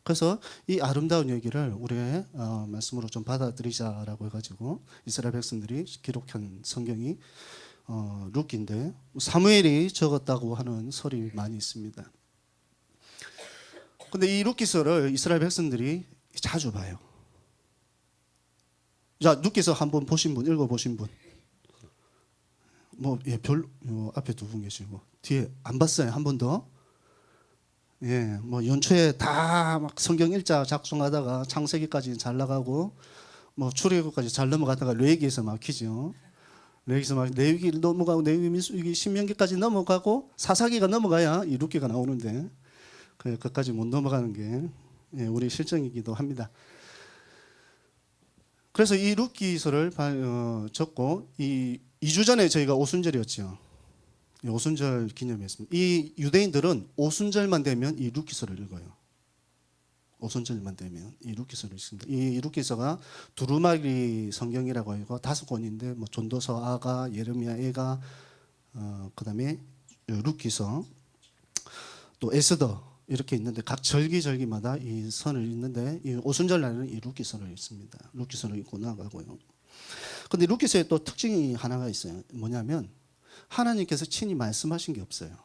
그래서 이 아름다운 얘기를 우리의 말씀으로 좀 받아들이자라고 해가지고 이스라엘 백성들이 기록한 성경이 룻기인데 사무엘이 적었다고 하는 설이 많이 있습니다. 근데 이 룻기서를 이스라엘 백성들이 자주 봐요. 자, 룻기서 한번 보신 분, 읽어보신 분. 앞에 두 분 계시고 뒤에 안 봤어요. 한 번 더. 예, 뭐 연초에 다 막 성경 일자 작성하다가 창세기까지 잘 나가고 뭐 출애굽까지 잘 넘어가다가 레위기에서 막히죠. 레위기에서 막 레위기 넘어가고 레위기 민수기 신명기까지 넘어가고 사사기가 넘어가야 이 룻기가 나오는데 그까지 못 넘어가는 게 우리 실정이기도 합니다. 그래서 이 룻기서를 적고 이 2주 전에 저희가 오순절이었죠. 오순절 기념했습니다. 이 유대인들은 오순절만 되면 이 룻기서를 읽어요. 오순절만 되면 이 룻기서를 읽습니다. 이 룻기서가 두루마리 성경이라고 하고 5권인데 뭐 전도서, 아가, 예레미야, 에가, 그다음에 룻기서, 또 에스더 이렇게 있는데 각 절기마다 이 선을 읽는데 이 오순절 날에는 이 룻기서를 읽습니다. 룻기서를 읽고 나가고요. 근데 룻기서에 또 특징이 하나가 있어요. 뭐냐면 하나님께서 친히 말씀하신 게 없어요.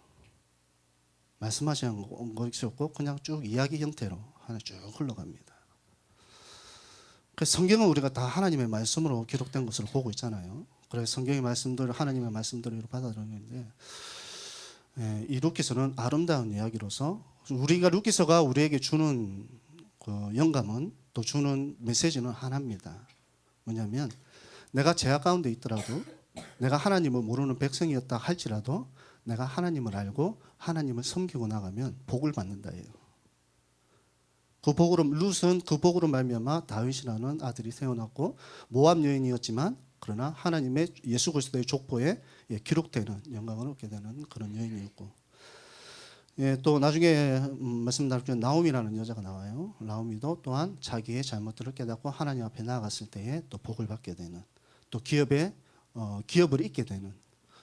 말씀하신 것이 없고 그냥 쭉 이야기 형태로 하나 쭉 흘러갑니다. 그래서 성경은 우리가 다 하나님의 말씀으로 기록된 것으로 보고 있잖아요. 그래서 성경의 말씀들을 하나님의 말씀대로 받아들이는데 이 룻기서는 아름다운 이야기로서 우리가 룻기서가 우리에게 주는 그 영감은 또 주는 메시지는 하나입니다. 뭐냐면 내가 죄악 가운데 있더라도 내가 하나님을 모르는 백성이었다 할지라도 내가 하나님을 알고 하나님을 섬기고 나가면 복을 받는다예요. 그 복으로 룻은 그 복으로 말미암아 다윗이라는 아들이 태어났고 모압 여인이었지만 그러나 하나님의 예수 그리스도의 족보에 기록되는 영광을 얻게 되는 그런 여인이었고 또 나중에 말씀 나눌 때 나오미라는 여자가 나와요. 나오미도 또한 자기의 잘못들을 깨닫고 하나님 앞에 나아갔을 때에 또 복을 받게 되는 또 기업을 잇게 되는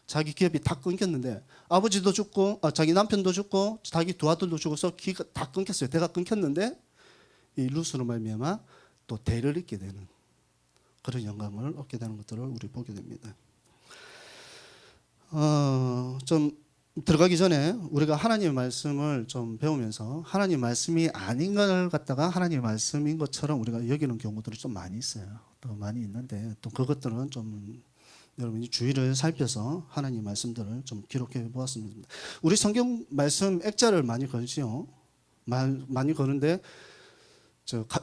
자기 기업이 다 끊겼는데 아버지도 죽고 자기 남편도 죽고 자기 두 아들도 죽어서 기가 다 끊겼어요. 대가 끊겼는데 이 룻으로 말미암아 또 대를 잇게 되는 그런 영광을 얻게 되는 것들을 우리 보게 됩니다. 좀 들어가기 전에 우리가 하나님의 말씀을 좀 배우면서 하나님 말씀이 아닌 걸 갖다가 하나님의 말씀인 것처럼 우리가 여기는 경우들이 좀 많이 있어요. 또 많이 있는데 또 그것들은 좀 여러분이 주의를 살펴서 하나님 말씀들을 좀 기록해 보았습니다. 우리 성경 말씀 액자를 많이 걸지요. 많이 거는데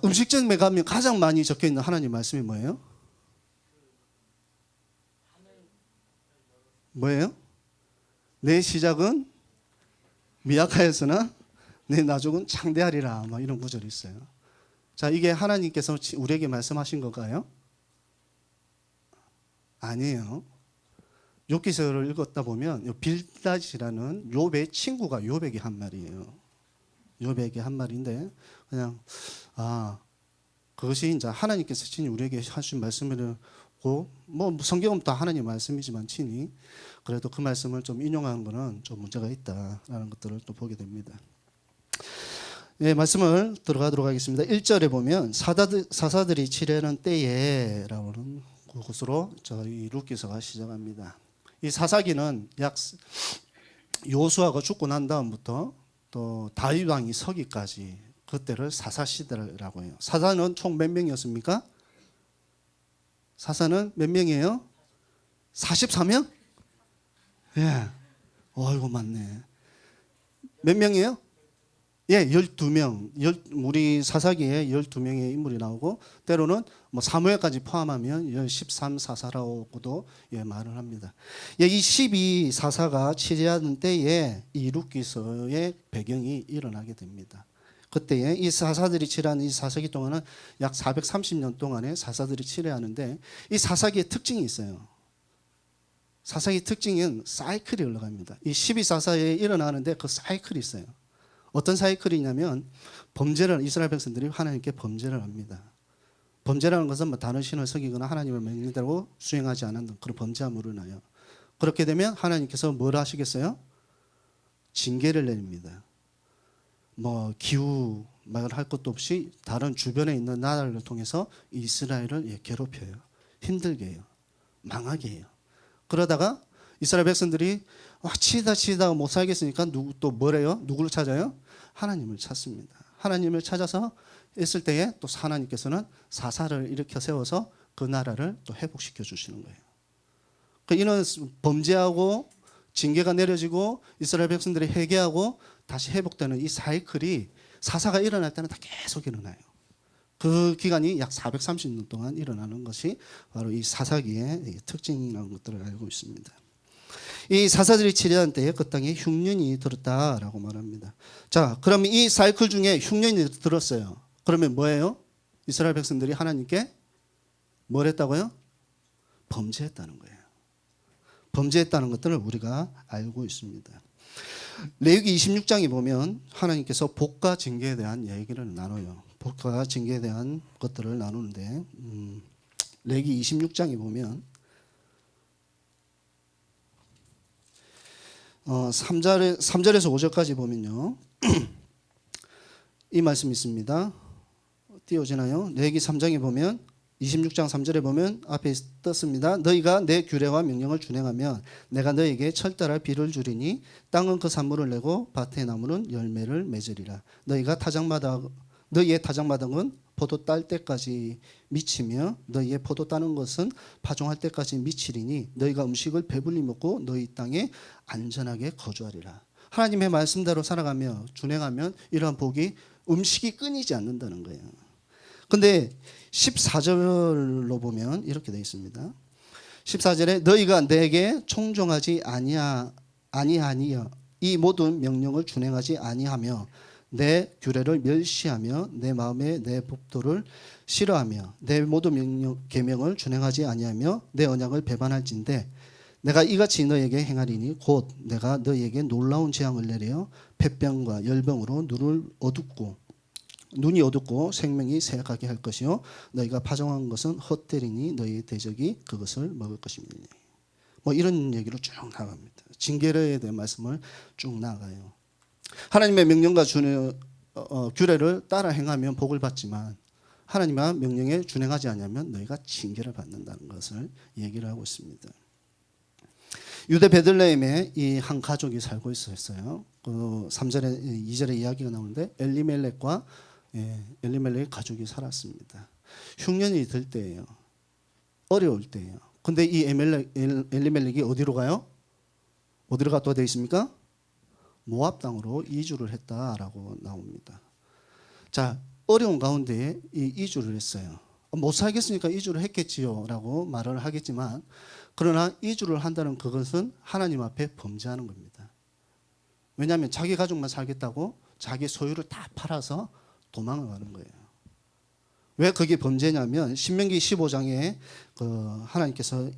음식점에 가면 가장 많이 적혀 있는 하나님 말씀이 뭐예요? 뭐예요? 내 시작은 미약하였으나 내 나중은 창대하리라. 뭐 이런 구절이 있어요. 자, 이게 하나님께서 우리에게 말씀하신 건가요? 아니에요. 욥기서를 읽었다 보면 빌닷이라는 욥의 친구가 욥에게 한 말이에요. 욥에게 한 말인데 그냥 그것이 이제 하나님께서 친히 우리에게 하신 말씀이고 뭐 성경은 다 하나님 말씀이지만 친히 그래도 그 말씀을 좀 인용하는 것은 좀 문제가 있다라는 것들을 또 보게 됩니다. 예, 말씀을 들어가도록 하겠습니다. 1절에 보면 사사들이 치려는 때에라는 그곳으로 저희 룻기서가 시작합니다. 이 사사기는 약 요수아가 죽고 난 다음부터 또 다윗 왕이 서기까지 그때를 사사 시대라고 해요. 사사는 총 몇 명이었습니까? 사사는 몇 명이에요? 44명? 예. 어이구 맞네. 몇 명이에요? 예, 12명. 우리 사사기에 12명의 인물이 나오고 때로는 뭐 사무엘까지 포함하면 13사사라고도 예, 말을 합니다. 예, 이 12사사가 치리하는 때에 이 룻기서의 배경이 일어나게 됩니다. 그때에 이 사사들이 치리하는 이 사사기 동안은 약 430년 동안에 사사들이 치리하는데 이 사사기의 특징이 있어요. 사사기 특징은 사이클이 흘러갑니다. 이 12사사에 일어나는데 그 사이클이 있어요. 어떤 사이클이냐면 범죄를 이스라엘 백성들이 하나님께 범죄를 합니다. 범죄라는 것은 뭐 다른 신을 섬기거나 하나님을 명령대로 수행하지 않는 그런 범죄함으로 나요. 그렇게 되면 하나님께서 뭘 하시겠어요? 징계를 내립니다. 뭐 기후 말할 것도 없이 다른 주변에 있는 나라를 통해서 이스라엘을 괴롭혀요. 힘들게 해요. 망하게 해요. 그러다가 이스라엘 백성들이 치다 못 살겠으니까 또 뭐래요? 누구를 찾아요? 하나님을 찾습니다. 하나님을 찾아서 있을 때에 또 하나님께서는 사사를 일으켜 세워서 그 나라를 또 회복시켜 주시는 거예요. 이는 범죄하고 징계가 내려지고 이스라엘 백성들이 회개하고 다시 회복되는 이 사이클이 사사가 일어날 때는 다 계속 일어나요. 그 기간이 약 430년 동안 일어나는 것이 바로 이 사사기의 특징이라는 것들을 알고 있습니다. 이 사사들이 치려한 때에 그 땅에 흉년이 들었다라고 말합니다. 자, 그러면 이 사이클 중에 흉년이 들었어요. 그러면 뭐예요? 이스라엘 백성들이 하나님께 뭘 했다고요? 범죄했다는 거예요. 범죄했다는 것들을 우리가 알고 있습니다. 레위기 26장에 보면 하나님께서 복과 징계에 대한 얘기를 나눠요. 복과 징계에 대한 것들을 나누는데 레위기 26장에 보면 3절에서 5절까지 보면요. 이 말씀이 있습니다. 띄워지나요? 레위기 3장에 보면 26장 3절에 보면 앞에 떴습니다. 너희가 내 규례와 명령을 준행하면 내가 너희에게 철달아 비를 주리니 땅은 그 산물을 내고 밭의 나무는 열매를 맺으리라. 너희의 타작마당은 포도 딸 때까지 미치며 너희의 포도 따는 것은 파종할 때까지 미치리니 너희가 음식을 배불리 먹고 너희 땅에 안전하게 거주하리라. 하나님의 말씀대로 살아가며 준행하면 이러한 복이 음식이 끊이지 않는다는 거예요. 근데 14절로 보면 이렇게 되어 있습니다. 14절에 너희가 내게 청종하지 아니하니여 이 모든 명령을 준행하지 아니하며 내 규례를 멸시하며 내 마음에 내 법도를 싫어하며 내 모든 계명을 준행하지 아니하며 내 언약을 배반할진대 내가 이같이 너희에게 행하리니 곧 내가 너희에게 놀라운 재앙을 내려 폐병과 열병으로 눈이 어둡고 생명이 쇠약하게 할 것이요 너희가 파종한 것은 헛되리니 너희의 대적이 그것을 먹을 것입니다. 뭐 이런 얘기로 쭉 나갑니다. 징계에 대한 말씀을 쭉 나가요. 하나님의 명령과 규례를 따라 행하면 복을 받지만 하나님의 명령에 준행하지 않으면 너희가 징계를 받는다는 것을 얘기를 하고 있습니다. 유대 베들레헴에 이 한 가족이 살고 있었어요. 그 3절에 2절에 이야기가 나오는데 엘리멜렉 가족이 살았습니다. 흉년이 들 때예요. 어려울 때예요. 근데 이 엘리멜렉이 어디로 가요? 어디로 갔다고 되어 있습니까? 모압 땅으로 이주를 했다라고 나옵니다. 자, 어려운 가운데 이주를 했어요. 못 살겠으니까 이주를 했겠지요라고 말을 하겠지만 그러나 이주를 한다는 그것은 하나님 앞에 범죄하는 겁니다. 왜냐하면 자기 가족만 살겠다고 자기 소유를 다 팔아서 도망을 가는 거예요. 왜 그게 범죄냐면 신명기 15장에 하나님께서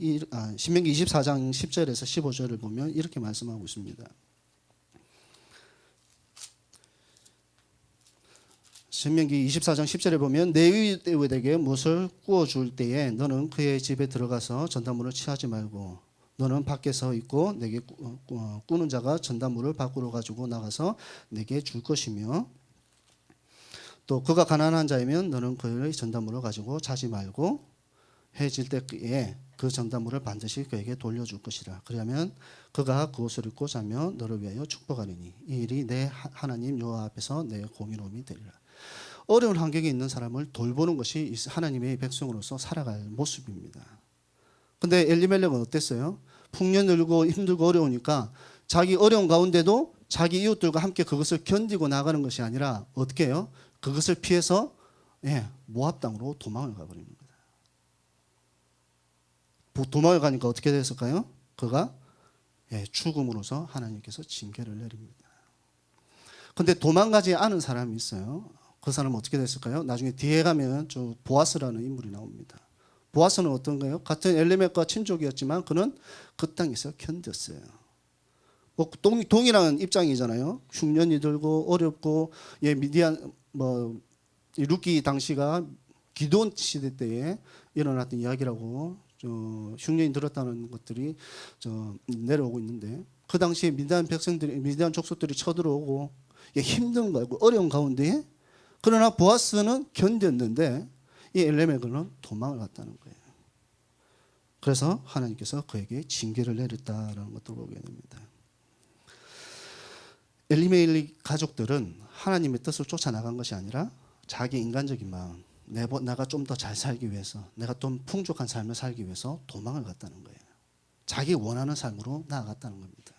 신명기 24장 10절에서 15절을 보면 이렇게 말씀하고 있습니다. 신명기 24장 10절에 보면 내 이웃에게 무엇을 구워줄 때에 너는 그의 집에 들어가서 전단물을 취하지 말고 너는 밖에서 있고 내게 꾸는 자가 전단물을 밖으로 가지고 나가서 내게 줄 것이며 또 그가 가난한 자이면 너는 그의 전단물을 가지고 자지 말고 해질 때에 그 전단물을 반드시 그에게 돌려줄 것이라. 그러면 그가 그 옷을 입고 자며 너를 위하여 축복하리니 이 일이 내 하나님 여호와 앞에서 내 공의로움이 되리라. 어려운 환경에 있는 사람을 돌보는 것이 하나님의 백성으로서 살아갈 모습입니다. 근데 엘리멜렉은 어땠어요? 풍년들고 힘들고 어려우니까 자기 어려운 가운데도 자기 이웃들과 함께 그것을 견디고 나가는 것이 아니라 어떻게 해요? 그것을 피해서 모압 땅으로 도망을 가버리는 거예요. 도망을 가니까 어떻게 됐을까요? 그가 죽음으로서 하나님께서 징계를 내립니다. 근데 도망가지 않은 사람이 있어요. 그 사람은 어떻게 됐을까요? 나중에 뒤에 가면 저 보아스라는 인물이 나옵니다. 보아스는 어떤 거예요? 같은 엘리멜렉과 친족이었지만 그는 그 땅에서 견뎠어요. 동일한 입장이잖아요. 흉년이 들고 어렵고 미디안 루키 당시가 기드온 시대 때에 일어났던 이야기라고 흉년이 들었다는 것들이 내려오고 있는데 그 당시에 미디안 백성들이 미디안 족속들이 쳐들어오고 힘든 거고 어려운 가운데 그러나 보아스는 견뎠는데 이 엘리멜렉은 도망을 갔다는 거예요. 그래서 하나님께서 그에게 징계를 내렸다라는 것도 보게 됩니다. 엘리멜렉 가족들은 하나님의 뜻을 쫓아나간 것이 아니라 자기 인간적인 마음, 내가 좀 더 잘 살기 위해서, 내가 좀 풍족한 삶을 살기 위해서 도망을 갔다는 거예요. 자기 원하는 삶으로 나아갔다는 겁니다.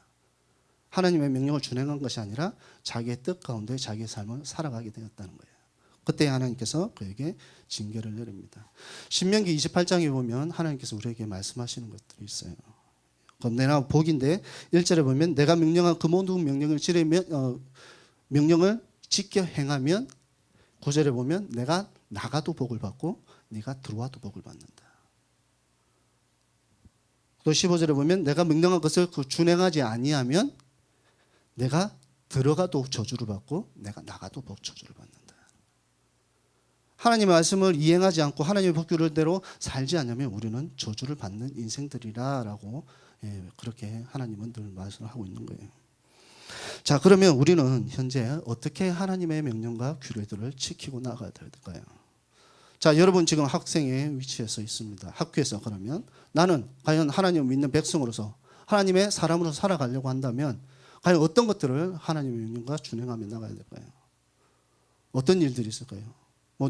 하나님의 명령을 준행한 것이 아니라 자기의 뜻 가운데 자기의 삶을 살아가게 되었다는 거예요. 그때 하나님께서 그에게 징계를 내립니다. 신명기 28장에 보면 하나님께서 우리에게 말씀하시는 것들이 있어요. 그럼 내가 복인데 1절에 보면 내가 명령한 그 모든 명령을 지켜 행하면 9절에 보면 내가 나가도 복을 받고 네가 들어와도 복을 받는다. 또 15절에 보면 내가 명령한 것을 준행하지 아니하면 내가 들어가도 저주를 받고 내가 나가도 저주를 받는다. 하나님의 말씀을 이행하지 않고 하나님의 법규대로 살지 않으면 우리는 저주를 받는 인생들이라고 그렇게 하나님은 늘 말씀을 하고 있는 거예요. 자, 그러면 우리는 현재 어떻게 하나님의 명령과 규례들을 지키고 나가야 될까요? 자, 여러분 지금 학생의 위치에 서 있습니다. 학교에서 그러면 나는 과연 하나님을 믿는 백성으로서 하나님의 사람으로서 살아가려고 한다면 과연 어떤 것들을 하나님의 명령과 준행하며 나가야 될까요? 어떤 일들이 있을까요?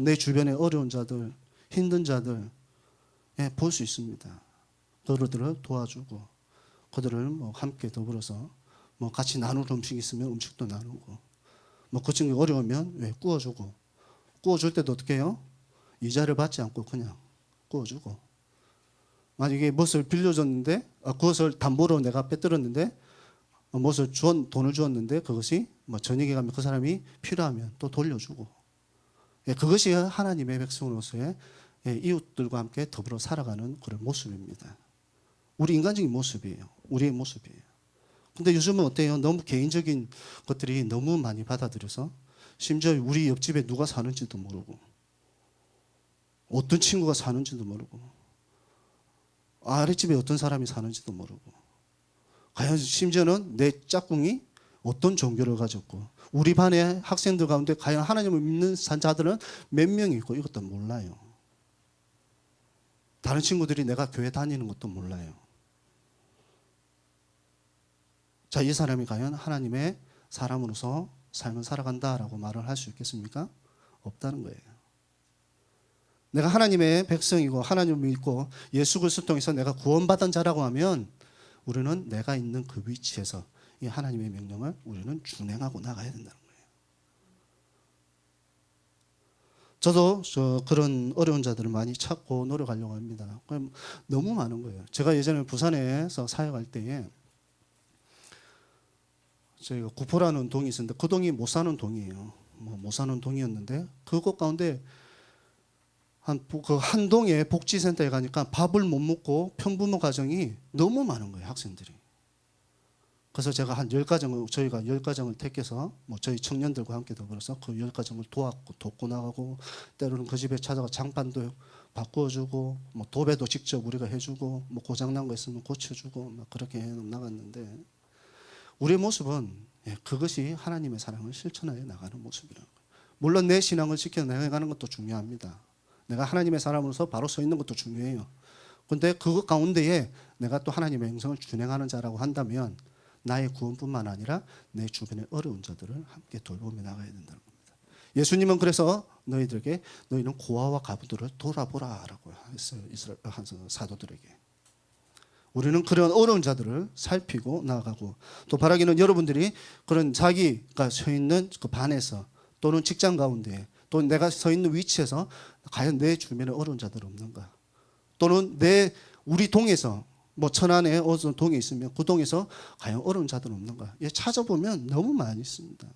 내 주변에 어려운 자들, 힘든 자들 볼 수 있습니다. 그들을 도와주고 그들을 함께 더불어서 같이 나눌 음식이 있으면 음식도 나누고 그 친구 어려우면 구워주고 구워줄 때도 어떻게 해요? 이자를 받지 않고 그냥 구워주고 만약에 무엇을 빌려줬는데 그것을 담보로 내가 빼들었는데 무엇을 돈을 주었는데 그것이 저녁에 가면 그 사람이 필요하면 또 돌려주고 그것이 하나님의 백성으로서의 이웃들과 함께 더불어 살아가는 그런 모습입니다. 우리 인간적인 모습이에요. 우리의 모습이에요. 근데 요즘은 어때요? 너무 개인적인 것들이 너무 많이 받아들여서 심지어 우리 옆집에 누가 사는지도 모르고 어떤 친구가 사는지도 모르고 아랫집에 어떤 사람이 사는지도 모르고 과연 심지어는 내 짝꿍이 어떤 종교를 가졌고 우리 반의 학생들 가운데 과연 하나님을 믿는 자들은 몇 명이 있고 이것도 몰라요. 다른 친구들이 내가 교회 다니는 것도 몰라요. 자, 이 사람이 과연 하나님의 사람으로서 삶을 살아간다라고 말을 할 수 있겠습니까? 없다는 거예요. 내가 하나님의 백성이고 하나님을 믿고 예수 그리스도 통해서 내가 구원받은 자라고 하면 우리는 내가 있는 그 위치에서 이 하나님의 명령을 우리는 준행하고 나가야 된다는 거예요. 저도 그런 어려운 자들을 많이 찾고 노력하려고 합니다. 너무 많은 거예요. 제가 예전에 부산에서 사역할 때에 저희가 구포라는 동이 있었는데 그 동이 못 사는 동이에요. 못 사는 동이었는데 그곳 가운데 한 동에 복지센터에 가니까 밥을 못 먹고 편부모 가정이 너무 많은 거예요, 학생들이. 그래서 제가 저희가 10가정을 택해서 저희 청년들과 함께 더불어서 그 10가정을 돕고 나가고 때로는 그 집에 찾아가 장판도 바꾸어주고 도배도 직접 우리가 해주고 고장난 거 있으면 고쳐주고 그렇게 해 나갔는데 우리의 모습은 그것이 하나님의 사랑을 실천하여 나가는 모습이라는 거예요. 물론 내 신앙을 지켜내가는 것도 중요합니다. 내가 하나님의 사람으로서 바로 서 있는 것도 중요해요. 그런데 그것 가운데에 내가 또 하나님의 영성을 준행하는 자라고 한다면 나의 구원뿐만 아니라 내 주변의 어려운 자들을 함께 돌보며 나가야 된다는 겁니다. 예수님은 그래서 너희들에게 너희는 고아와 가부들을 돌아보라라고 했어요. 이스라엘 사도들에게. 우리는 그런 어려운 자들을 살피고 나아가고, 또 바라기는 여러분들이 그런 자기가 서 있는 그 반에서 또는 직장 가운데 또 내가 서 있는 위치에서 과연 내 주변에 어려운 자들 없는가, 또는 우리 동에서 뭐 천안에 어떤 동에 있으면 그 동에서 과연 어려운 자들 없는가, 찾아보면 너무 많이 있습니다.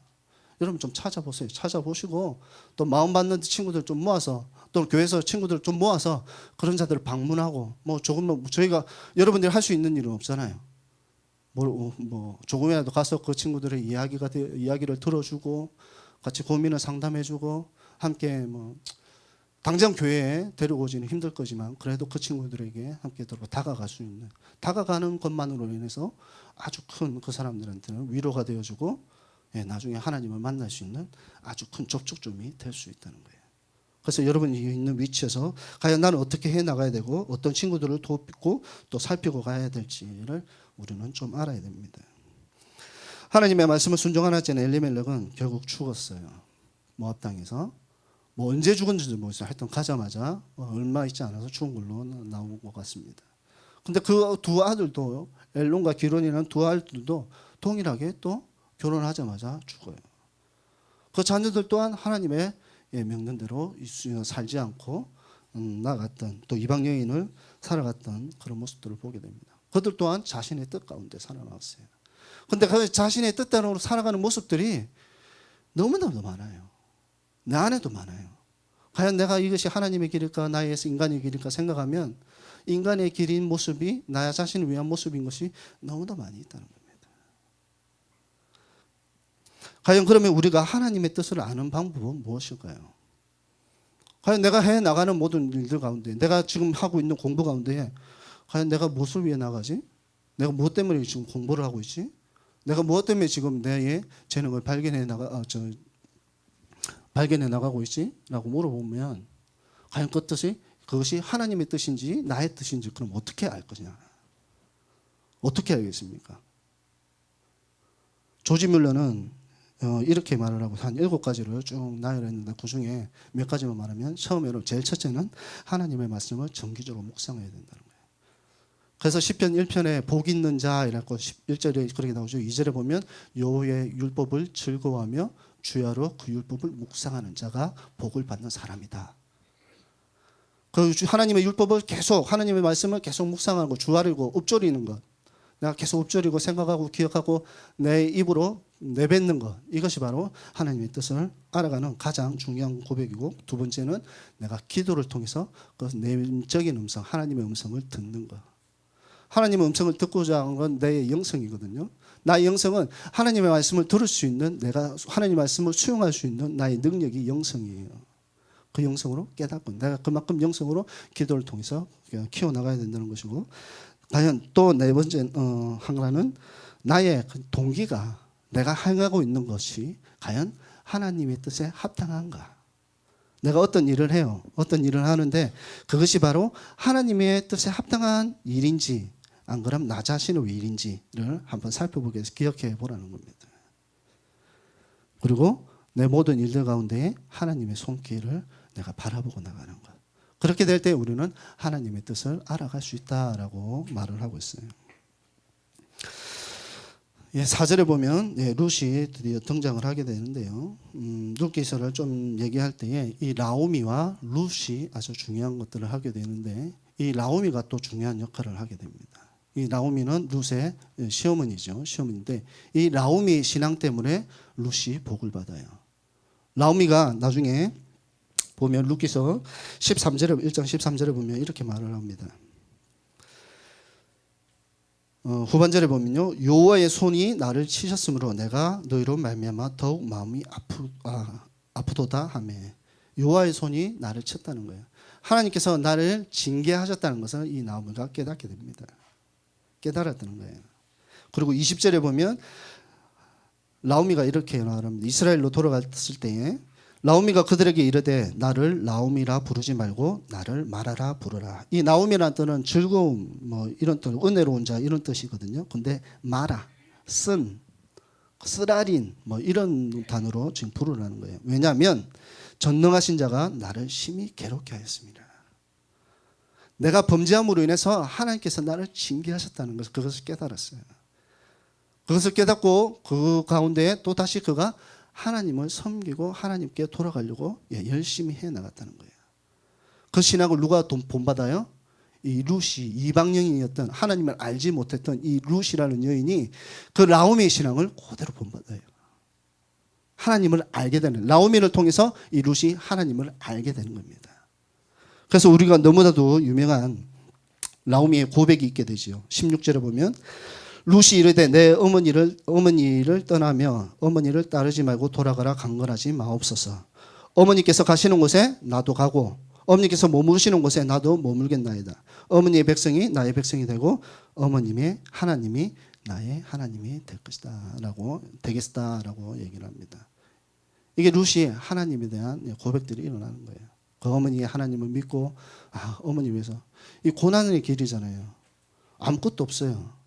여러분 좀 찾아보세요. 찾아보시고 또 마음 받는 친구들 좀 모아서, 또 교회에서 친구들 좀 모아서 그런 자들을 방문하고, 뭐 조금 저희가 여러분들이 할 수 있는 일은 없잖아요. 뭐 조금이라도 가서 그 친구들의 이야기를 들어주고 같이 고민을 상담해주고 함께 뭐 당장 교회에 데려오지는 힘들 거지만 그래도 그 친구들에게 함께 다가갈 수 있는, 다가가는 것만으로 인해서 아주 큰 그 사람들한테는 위로가 되어주고 나중에 하나님을 만날 수 있는 아주 큰 접촉점이 될 수 있다는 거예요. 그래서 여러분이 있는 위치에서 과연 나는 어떻게 해 나가야 되고 어떤 친구들을 돕고 또 살피고 가야 될지를 우리는 좀 알아야 됩니다. 하나님의 말씀을 순종하지 않은 엘리멜렉은 결국 죽었어요. 모압 땅에서. 뭐 언제 죽은지도 모르겠어요. 하여튼 가자마자 얼마 있지 않아서 죽은 걸로 나온 것 같습니다. 근데 그 두 아들도, 엘론과 기론이라는 두 아들도 동일하게 또 결혼하자마자 죽어요. 그 자녀들 또한 하나님의 명령대로 살지 않고 나갔던, 또 이방 여인을 살아갔던 그런 모습들을 보게 됩니다. 그들 또한 자신의 뜻 가운데 살아나왔어요. 그런데 그 자신의 뜻대로 살아가는 모습들이 너무너무 많아요. 내 안에도 많아요. 과연 내가 이것이 하나님의 길일까 나의 인간의 길일까 생각하면 인간의 길인 모습이 나 자신을 위한 모습인 것이 너무나 많이 있다는 겁니다. 과연 그러면 우리가 하나님의 뜻을 아는 방법은 무엇일까요? 과연 내가 해 나가는 모든 일들 가운데, 내가 지금 하고 있는 공부 가운데 과연 내가 무엇을 위해 나가지? 내가 무엇 때문에 지금 공부를 하고 있지? 내가 무엇 때문에 지금 내 재능을 발견해 나가고 있지? 라고 물어보면 과연 그 뜻이 그것이 하나님의 뜻인지 나의 뜻인지 그럼 어떻게 알 거냐? 어떻게 알겠습니까? 조지 뮬러는 이렇게 말을 하고 한 7가지를 쭉 나열했는데 그 중에 몇 가지만 말하면 처음으로 제일 첫째는 하나님의 말씀을 정기적으로 묵상해야 된다는 거예요. 그래서 시편 1편에 복 있는 자이라고 1절에 그렇게 나오죠. 2절에 보면 여호와의 율법을 즐거워하며 주야로 그 율법을 묵상하는 자가 복을 받는 사람이다. 그 하나님의 율법을 계속, 하나님의 말씀을 계속 묵상하고 주아르고 읊조리는 것, 내가 계속 읊조리고 생각하고 기억하고 내 입으로 내뱉는 것, 이것이 바로 하나님의 뜻을 알아가는 가장 중요한 고백이고, 두 번째는 내가 기도를 통해서 그 내적인 음성, 하나님의 음성을 듣는 것. 하나님의 음성을 듣고자 하는 건 내 영성이거든요. 나의 영성은 하나님의 말씀을 들을 수 있는, 내가 하나님의 말씀을 수용할 수 있는 나의 능력이 영성이에요. 그 영성으로 깨닫고 내가 그만큼 영성으로 기도를 통해서 키워나가야 된다는 것이고, 과연 또 네 번째 하나는 나의 동기가, 내가 행하고 있는 것이 과연 하나님의 뜻에 합당한가. 내가 어떤 일을 해요. 어떤 일을 하는데 그것이 바로 하나님의 뜻에 합당한 일인지 안 그럼 나 자신의 일인지를 한번 살펴보게 해서 기억해 보라는 겁니다. 그리고 내 모든 일들 가운데 하나님의 손길을 내가 바라보고 나가는 것. 그렇게 될 때 우리는 하나님의 뜻을 알아갈 수 있다라고 말을 하고 있어요. 4절에 보면 룻이 드디어 등장을 하게 되는데요. 룻기서를 좀 얘기할 때에 이 나오미와 룻이 아주 중요한 것들을 하게 되는데, 이 나오미가 또 중요한 역할을 하게 됩니다. 이 나오미는 룻의 시어머니죠. 시어머니인데 이 나오미 신앙 때문에 룻이 복을 받아요. 나오미가 나중에 보면 룻기서 13절에 1장 13절에 보면 이렇게 말을 합니다. 후반절에 보면요, 여호와의 손이 나를 치셨으므로 내가 너희로 말미암아 더욱 마음이 아프도다 하며, 여호와의 손이 나를 쳤다는 거예요. 하나님께서 나를 징계하셨다는 것을 이 나오미가 깨닫게 됩니다. 깨달았다는 거예요. 그리고 20절에 보면 나오미가 이렇게 말합니다. 이스라엘로 돌아갔을 때에 나오미가 그들에게 이르되 나를 나오미라 부르지 말고 나를 마라라 부르라. 이 나오미라는 뜻은 즐거움, 뭐 이런 뜻, 은혜로운 자 이런 뜻이거든요. 근데 마라, 쓰라린 뭐 이런 단어로 지금 부르라는 거예요. 왜냐하면 전능하신 자가 나를 심히 괴롭게 하였습니다. 내가 범죄함으로 인해서 하나님께서 나를 징계하셨다는 것을 그것을 깨달았어요. 그것을 깨닫고 그 가운데 또 다시 그가 하나님을 섬기고 하나님께 돌아가려고 열심히 해나갔다는 거예요. 그 신학을 누가 본받아요? 이 루시, 이방 여인이었던 하나님을 알지 못했던 이 루시라는 여인이 그 나오미의 신앙을 그대로 본받아요. 하나님을 알게 되는, 나오미를 통해서 이 루시 하나님을 알게 되는 겁니다. 그래서 우리가 너무나도 유명한 나오미의 고백이 있게 되죠. 16절에 보면 루시 이르되 내 어머니를 떠나며 어머니를 따르지 말고 돌아가라 강건하지 마옵소서. 어머니께서 가시는 곳에 나도 가고 어머니께서 머무르시는 곳에 나도 머물겠나이다. 어머니의 백성이 나의 백성이 되고 어머님의 하나님이 나의 하나님이 될 것이다 라고 되겠다라고 얘기를 합니다. 이게 루시의 하나님에 대한 고백들이 일어나는 거예요. 그 어머니의 하나님을 믿고 어머니 위해서 이 고난의 길이잖아요. 아무것도 없어요.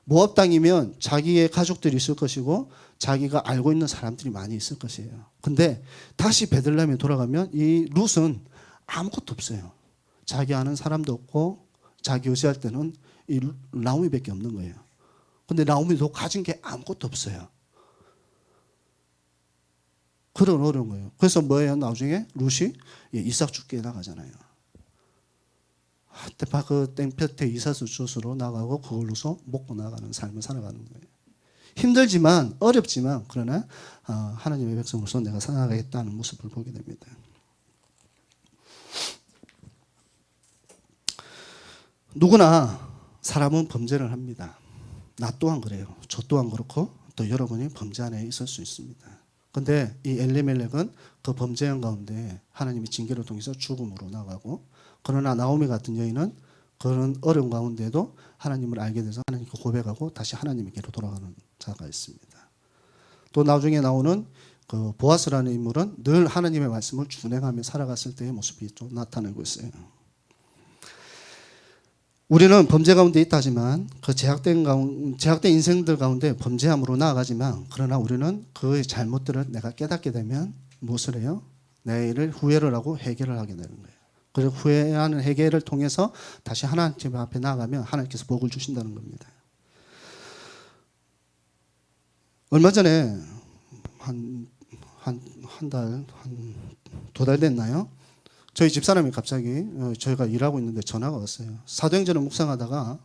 모압 땅이면 자기의 가족들이 있을 것이고 자기가 알고 있는 사람들이 많이 있을 것이에요. 근데 다시 베들레헴에 돌아가면 이 룻은 아무것도 없어요. 자기 아는 사람도 없고 자기 의지할 때는 이 나오미밖에 없는 거예요. 근데 나오미도 가진 게 아무것도 없어요. 그런 어려운 거예요. 그래서 뭐예요? 나중에 룻이 이삭 죽게 나가잖아요. 그 땡볕에 이삭을 줍으로 나가고 그걸로서 먹고 나가는 삶을 살아가는 거예요. 힘들지만 어렵지만 그러나 하나님의 백성으로서 내가 살아가겠다는 모습을 보게 됩니다. 누구나 사람은 범죄를 합니다. 나 또한 그래요. 저 또한 그렇고 또 여러분이 범죄 안에 있을 수 있습니다. 그런데 이 엘리멜렉은 그 범죄한 가운데 하나님의 징계를 통해서 죽음으로 나가고 그러나 나오미 같은 여인은 그런 어려운 가운데도 하나님을 알게 돼서 하나님께 고백하고 다시 하나님에게로 돌아가는 자가 있습니다. 또 나중에 나오는 그 보아스라는 인물은 늘 하나님의 말씀을 준행하며 살아갔을 때의 모습이 좀 나타나고 있어요. 우리는 범죄 가운데 있다지만 그 제약된 인생들 가운데 범죄함으로 나아가지만 그러나 우리는 그의 잘못들을 내가 깨닫게 되면 무엇을 해요? 내 일을 후회를 하고 해결을 하게 되는 거예요. 그래서 후회하는 해결을 통해서 다시 하나님 앞에 나아가면 하나님께서 복을 주신다는 겁니다. 얼마 전에 두 달 됐나요? 저희 집사람이 갑자기 저희가 일하고 있는데 전화가 왔어요. 사도행전을 묵상하다가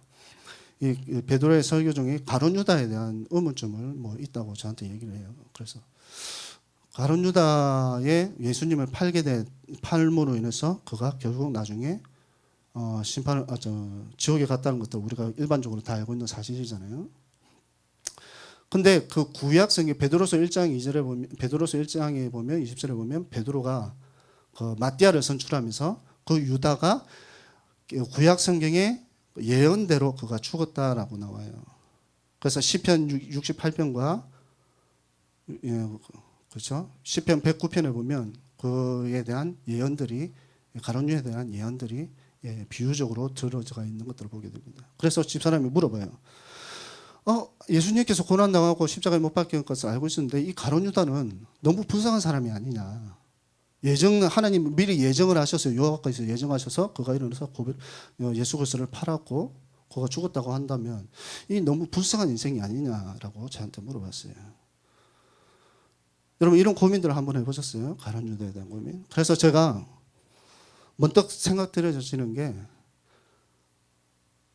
이 베드로의 설교 중에 가룟 유다에 대한 의문점을 뭐 있다고 저한테 얘기를 해요. 그래서 가룟 유다에 예수님을 팔므로 인해서 그가 결국 나중에 지옥에 갔다는 것도 우리가 일반적으로 다 알고 있는 사실이잖아요. 근데 그 구약 성경 베드로서 1장 2절에 보면 베드로서 1장에 보면 20절에 보면 베드로가 그 마띠아를 선출하면서 그 유다가 구약 성경의 예언대로 그가 죽었다라고 나와요. 그래서 시편 68편과 그렇죠? 시편 109편에 보면 그에 대한 예언들이 가룟 유다에 대한 예언들이 비유적으로 들어져 있는 것들을 보게 됩니다. 그래서 집사람이 물어봐요. 예수님께서 고난 당하고 십자가에 못 박힌 것을 알고 있었는데 이 가룟 유다는 너무 불쌍한 사람이 아니냐? 하나님 미리 예정을 하셨어요. 요한까지 예정하셔서 그가 일어나서 예수 그리스도를 팔았고 그가 죽었다고 한다면 이 너무 불쌍한 인생이 아니냐라고 저한테 물어봤어요. 여러분 이런 고민들을 한번 해보셨어요? 가룟 유다에 대한 고민. 그래서 제가 문득 생각 들어지는 게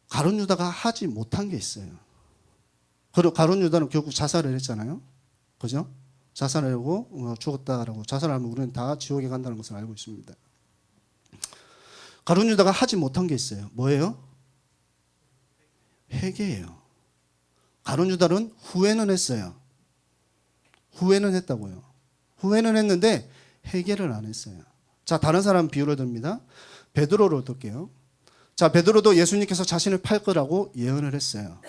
가룟 유다가 하지 못한 게 있어요. 그리고 가룟 유다는 결국 자살을 했잖아요. 그죠? 자살하고 죽었다라고 자살하면 우리는 다 지옥에 간다는 것을 알고 있습니다. 가룟 유다가 하지 못한 게 있어요. 뭐예요? 회개예요. 가룟 유다는 후회는 했어요. 후회는 했다고요. 후회는 했는데 회개를 안 했어요. 자, 다른 사람 비유를 듭니다. 베드로를 얻을게요. 자, 베드로도 예수님께서 자신을 팔 거라고 예언을 했어요.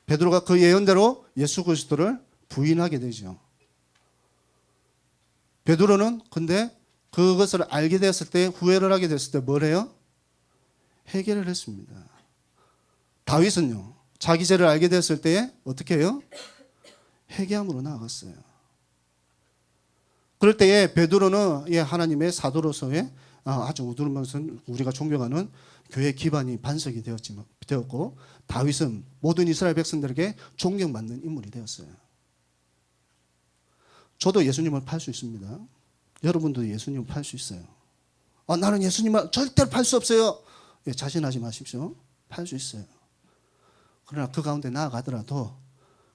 베드로가 그 예언대로 예수 그리스도를 부인하게 되죠. 베드로는 근데 그것을 알게 되었을 때, 후회를 하게 됐을 때 뭘 해요? 회개를 했습니다. 다윗은요, 자기 죄를 알게 되었을 때 어떻게 해요? 회개함으로 나아갔어요. 그럴 때에 베드로는 하나님의 사도로서의 아주 우두르면서 우리가 존경하는 교회 기반이 반석이 되었고, 다윗은 모든 이스라엘 백성들에게 존경받는 인물이 되었어요. 저도 예수님을 팔 수 있습니다. 여러분도 예수님을 팔 수 있어요. 나는 예수님을 절대로 팔 수 없어요. 자신하지 마십시오. 팔 수 있어요. 그러나 그 가운데 나아가더라도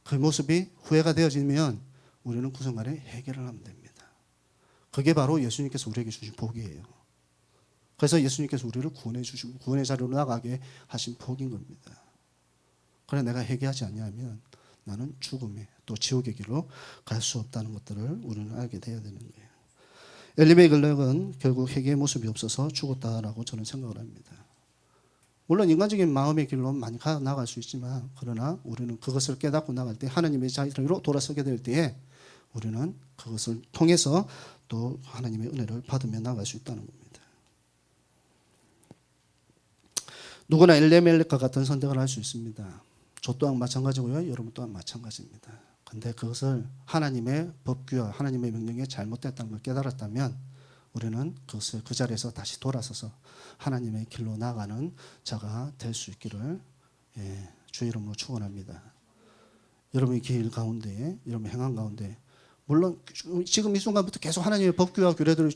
그 모습이 후회가 되어지면 우리는 그 순간에 해결을 하면 됩니다. 그게 바로 예수님께서 우리에게 주신 복이에요. 그래서 예수님께서 우리를 구원해 주시고 구원의 자리로 나가게 하신 복인 겁니다. 그러나 내가 회개하지 않냐면 나는 죽음에 또 지옥의 길로 갈 수 없다는 것들을 우리는 알게 되어야 되는 거예요. 엘리멜렉은 결국 회개의 모습이 없어서 죽었다라고 저는 생각을 합니다. 물론 인간적인 마음의 길로 많이 나갈 수 있지만, 그러나 우리는 그것을 깨닫고 나갈 때, 하나님의 자리로 돌아서게 될 때에 우리는 그것을 통해서 또 하나님의 은혜를 받으며 나갈 수 있다는 겁니다. 누구나 엘리멜렉과 같은 선택을 할 수 있습니다. 저 또한 마찬가지고요, 여러분 또한 마찬가지입니다. 근데 그것을 하나님의 법규와 하나님의 명령에 잘못됐다는 걸 깨달았다면 우리는 그것을 그 자리에서 다시 돌아서서 하나님의 길로 나가는 자가 될 수 있기를 주의 이름으로 축원합니다. 여러분의 길 가운데, 여러분의 행한 가운데, 물론 지금 이 순간부터 계속 하나님의 법규와 규례들을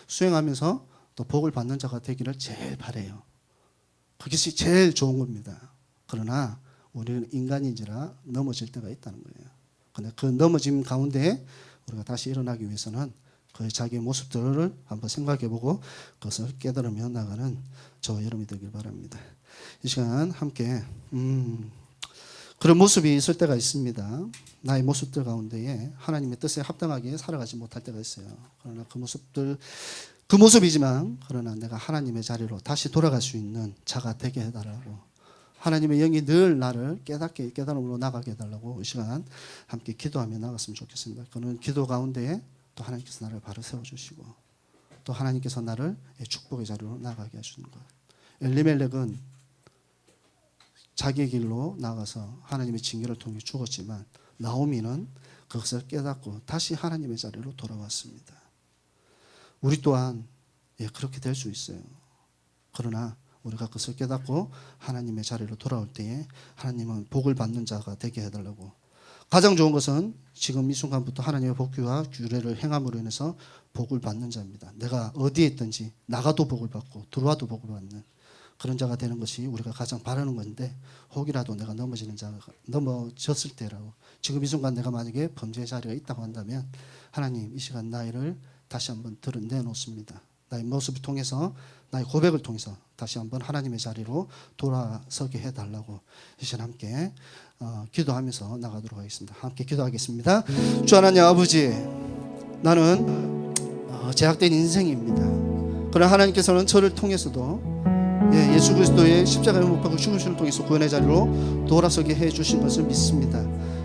수행하면서 또 복을 받는 자가 되기를 제일 바라요. 그것이 제일 좋은 겁니다. 그러나 우리는 인간인지라 넘어질 때가 있다는 거예요. 근데 그 넘어짐 가운데 우리가 다시 일어나기 위해서는 그 자기의 모습들을 한번 생각해보고 그것을 깨달으며 나가는 저와 여러분이 되길 바랍니다. 이 시간 함께 그런 모습이 있을 때가 있습니다. 나의 모습들 가운데에 하나님의 뜻에 합당하게 살아가지 못할 때가 있어요. 그러나 그 모습이지만, 그러나 내가 하나님의 자리로 다시 돌아갈 수 있는 자가 되게 해달라고, 하나님의 영이 늘 나를 깨달음으로 나가게 해달라고 이 시간 함께 기도하며 나갔으면 좋겠습니다. 그는 기도 가운데에 또 하나님께서 나를 바로 세워주시고 또 하나님께서 나를 축복의 자리로 나가게 해주는 것. 엘리멜렉은 자기의 길로 나가서 하나님의 징계를 통해 죽었지만, 나오미는 그것을 깨닫고 다시 하나님의 자리로 돌아왔습니다. 우리 또한 그렇게 될 수 있어요. 그러나 우리가 그것을 깨닫고 하나님의 자리로 돌아올 때에 하나님은 복을 받는 자가 되게 해달라고. 가장 좋은 것은 지금 이 순간부터 하나님의 법규와 규례를 행함으로 인해서 복을 받는 자입니다. 내가 어디에 있든지 나가도 복을 받고 들어와도 복을 받는 그런 자가 되는 것이 우리가 가장 바라는 건데, 혹이라도 내가 넘어졌을 때라고, 지금 이 순간 내가 만약에 범죄의 자리가 있다고 한다면 하나님, 이 시간 나를 다시 한번 내놓습니다. 나의 모습을 통해서, 나의 고백을 통해서 다시 한번 하나님의 자리로 돌아서게 해달라고 이 시간 함께 기도하면서 나가도록 하겠습니다. 함께 기도하겠습니다. 주 하나님 아버지, 나는 제약된 인생입니다. 그러나 하나님께서는 저를 통해서도 예수 그리스도의 십자가에 못 박고 죽으심을 통해서 구원의 자리로 돌아서게 해주신 것을 믿습니다.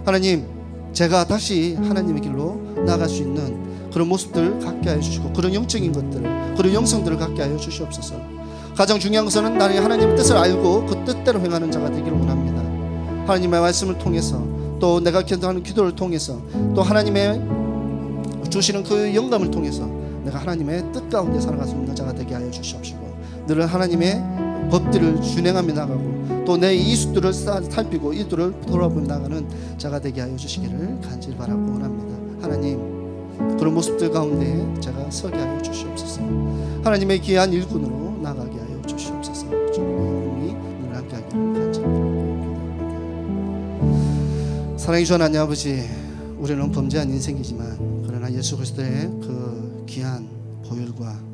하나님, 제가 다시 하나님의 길로 나갈 수 있는 그런 모습들을 갖게 하여 주시고, 그런 영적인 것들, 그런 영성들을 갖게 하여 주시옵소서. 가장 중요한 것은 나는 하나님의 뜻을 알고 그 뜻대로 행하는 자가 되기를 원합니다. 하나님의 말씀을 통해서, 또 내가 기도하는 기도를 통해서, 또 하나님의 주시는 그 영감을 통해서 내가 하나님의 뜻 가운데 살아갈 수 있는 자가 되게 하여 주시옵시고, 늘 하나님의 법들을 준행하며 나가고 또 내 이웃들을 살피고 이들을 돌아보며 나가는 자가 되게 하여 주시기를 간절히 바라고 원합니다. 하나님, 그런 모습들 가운데 제가 서게 하여 주시옵소서. 하나님의 귀한 일꾼으로 나가게 하여 주시옵소서. 주님이 늘 함께 하기를 간절히 바랍니다. 사랑의 주 하나님 아버지, 우리는 범죄한 인생이지만 그러나 예수 그리스도의 그 귀한 보혈과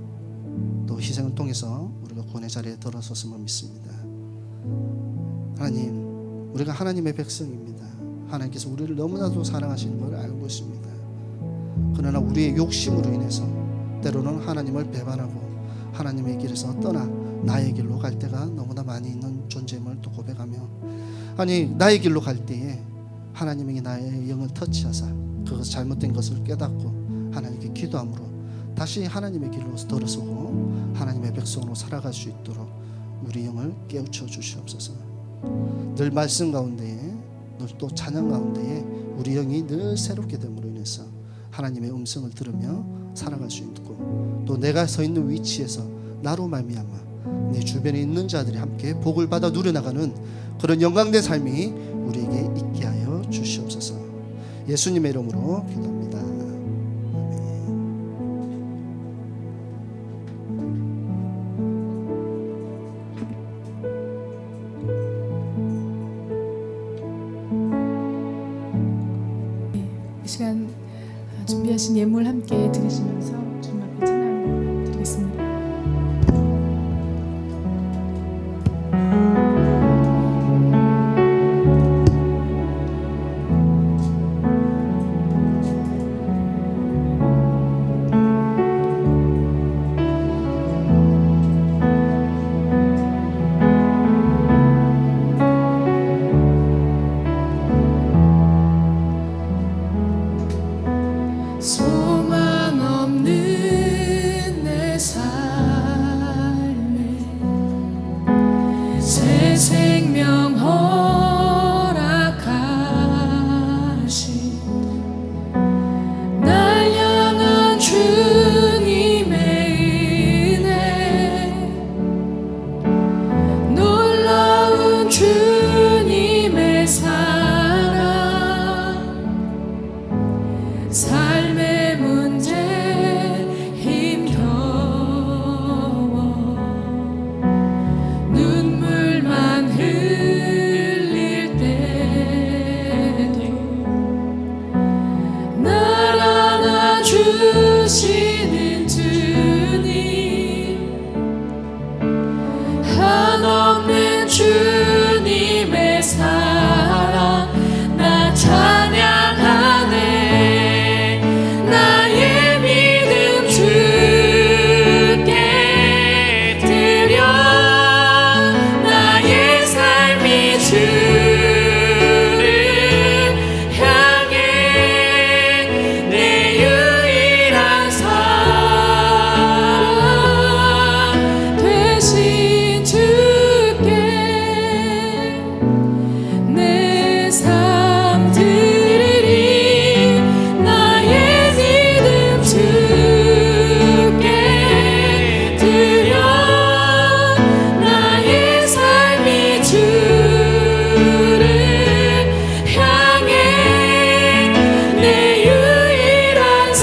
또 희생을 통해서 우리가 구원의 자리에 들어섰음을 믿습니다. 하나님, 우리가 하나님의 백성입니다. 하나님께서 우리를 너무나도 사랑하시는 걸 알고 있습니다. 그러나 우리의 욕심으로 인해서 때로는 하나님을 배반하고 하나님의 길에서 떠나 나의 길로 갈 때가 너무나 많이 있는 존재임을 또 고백하며, 아니 나의 길로 갈 때에 하나님이 나의 영을 터치하사 그것 잘못된 것을 깨닫고 하나님께 기도함으로 다시 하나님의 길로 돌아서고 하나님의 백성으로 살아갈 수 있도록 우리 영을 깨우쳐 주시옵소서. 늘 말씀 가운데에 늘 또 찬양 가운데에 우리 영이 늘 새롭게 됨으로 인해서 하나님의 음성을 들으며 살아갈 수 있고 또 내가 서 있는 위치에서 나로 말미암아 내 주변에 있는 자들이 함께 복을 받아 누려나가는 그런 영광된 삶이 우리에게 있게 하여 주시옵소서. 예수님의 이름으로 기도합니다. 이 시간 준비하신 예물 함께 드리시면서 주님 앞에 찬양 드리겠습니다. 소망 없는 내 삶에 새 생명 허락하신 날 향한 주님의 은혜 놀라운 주님의 사랑 삶의 문제 힘겨워 눈물만 흘릴 때도 날 안아주시는 주님 한없는 주님의 사랑 나 찬양하네. 나의 믿음 주께 드려 나의 삶이 주를 향해 내 유일한 사랑 되신 주께 내 삶 드리리. 나의 믿음 주께 드려 나의 삶이 주를 향해 내 유일한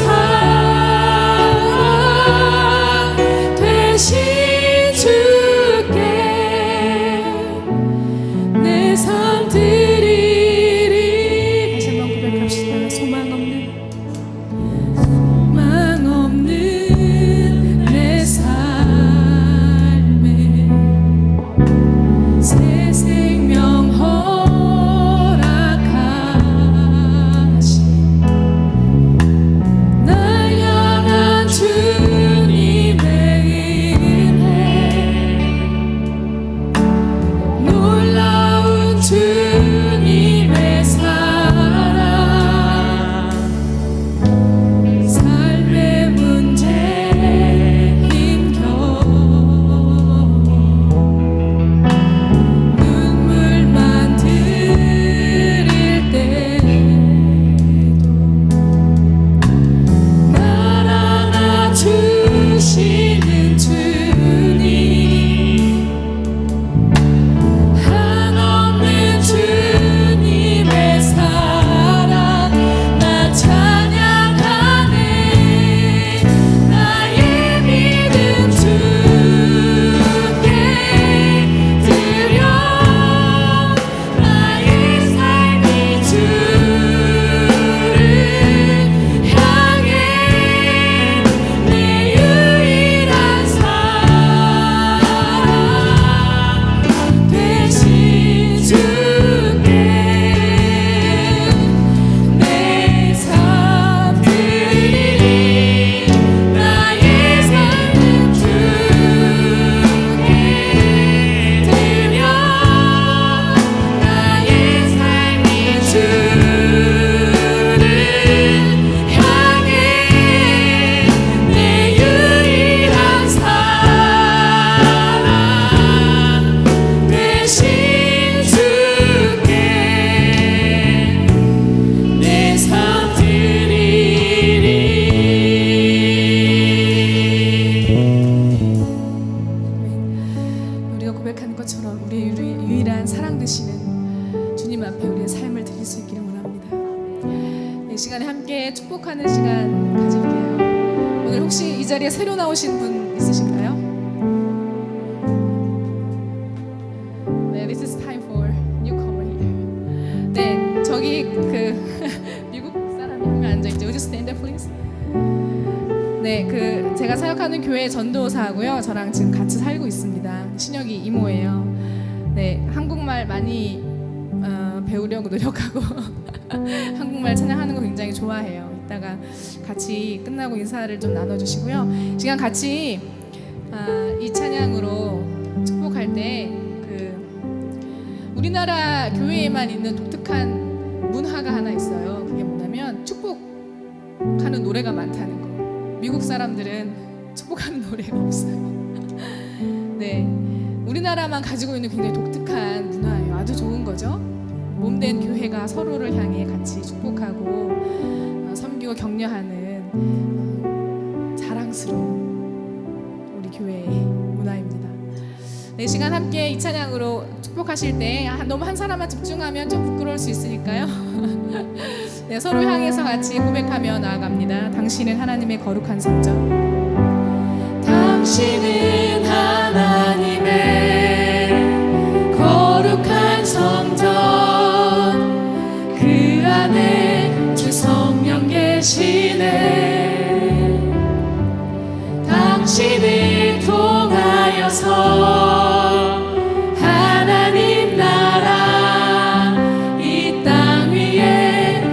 사랑 되신 주께 내 삶 드리리. 다시 한번 고백합시다. 소망 없는 내 삶에 새 생명 허락하신 날 향한 주님의 은혜 놀라운 주님의 사랑 삶의 문제 힘겨워 눈물만 흘릴 때도 날 안아주시는 주님 한없는 주님의 사랑 나 찬양하네. 나의 믿음 주께 드려 나의 삶이 주를 향해 내 유일한 자리에 새로 나오신 분 있으신가요? 네, this is time for newcomer here. 네, 저기 그 미국 사람이 한 명 앉아 있죠. Would you stand up, please? 네, 그 제가 사역하는 교회 전도사하고요. 저랑 지금 같이 살고 있습니다. 신혁이 이모예요. 네, 한국말 많이 배우려고 노력하고 한국말 찬양하는 거 굉장히 좋아해요. 이따가 같이 끝나고 인사를 좀 나눠주시고요. 시간 같이 이 찬양으로 축복할 때 그 우리나라 교회에만 있는 독특한 문화가 하나 있어요. 그게 뭐냐면 축복하는 노래가 많다는 거. 미국 사람들은 축복하는 노래가 없어요. 네, 우리나라만 가지고 있는 굉장히 독특한 문화예요. 아주 좋은 거죠. 몸된 교회가 서로를 향해 같이 축복하고 섬기고 격려하는 자랑스러운 우리 교회의 문화입니다. 네, 시간 함께 이 찬양으로 축복하실 때 너무 한 사람만 집중하면 좀 부끄러울 수 있으니까요. 네, 서로 향해서 같이 고백하며 나아갑니다. 당신은 하나님의 거룩한 성전. 당신은 하나님의 거룩한 성전, 그 안에 주 성령 계시네. 당신을 통하여서 하나님 나라 이 땅 위에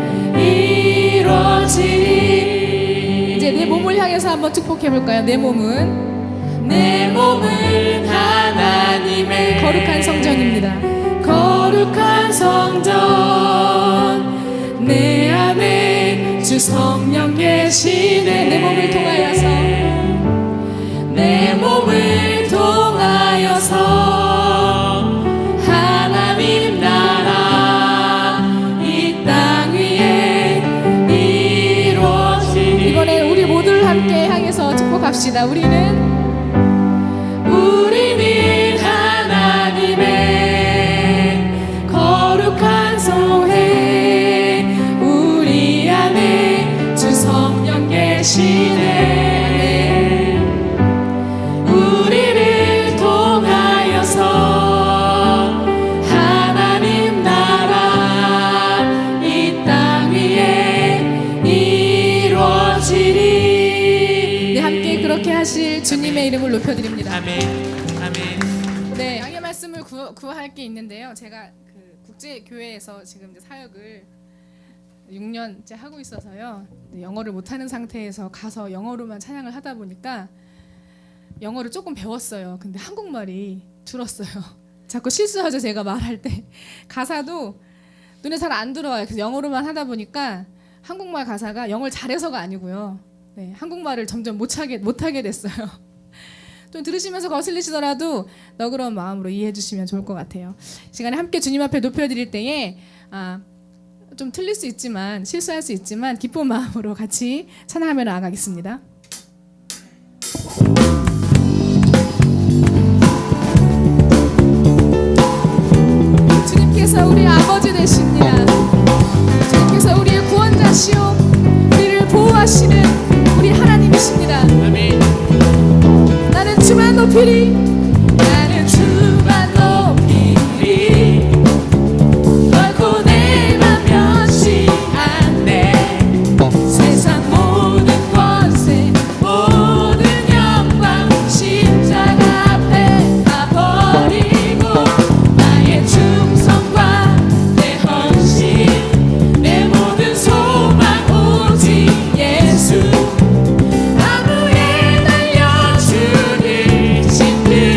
이루어지리. 이제 내 몸을 향해서 한번 축복해 볼까요? 내 몸은 하나님의 거룩한 성전입니다. 거룩한 성전, 내 안에 주 성령 계시네. 내 몸을 통하여서 내 몸을 통하여서 하나님 나라 이 땅 위에 이루어지리. 이번에 우리 모두를 함께 향해서 축복합시다. 우리는 하나님의 거룩한 소회, 우리 안에 주 성령 계시네. 우리를 통하여서 하나님 나라 이 땅 위에 이루어지리. 네, 함께 그렇게 하실 주님의 이름을 높여드립니다. 아멘. 아멘. 네, 강의 말씀을 구할 게 있는데요. 제가 그 국제 교회에서 지금 이제 사역을 6년째 하고 있어서요. 네, 영어를 못하는 상태에서 가서 영어로만 찬양을 하다 보니까 영어를 조금 배웠어요. 근데 한국말이 줄었어요. 자꾸 실수하죠. 제가 말할 때 가사도 눈에 잘 안 들어와요. 그래서 영어로만 하다 보니까 한국말 가사가 영어를 잘해서가 아니고요. 네, 한국말을 점점 못하게 됐어요. 좀 들으시면서 거슬리시더라도 너그러운 마음으로 이해해 주시면 좋을 것 같아요. 시간에 함께 주님 앞에 높여드릴 때에 좀 틀릴 수 있지만 실수할 수 있지만 기쁜 마음으로 같이 찬양하며 나아가겠습니다. 주님께서 우리 아버지 되십니다. 주님께서 우리의 구원자시오, 우리를 보호하시는 우리 하나님이십니다. 아멘. 나는 주만 높이리, 나는 주만 높이리. 결코 내 맘 변치 않네. 세상 모든 권세 모든 영광 십자가 앞에 다 버리고 나의 충성과 내 헌신 내 모든 소망 오직 예수. 나무에 달려 주를 짓는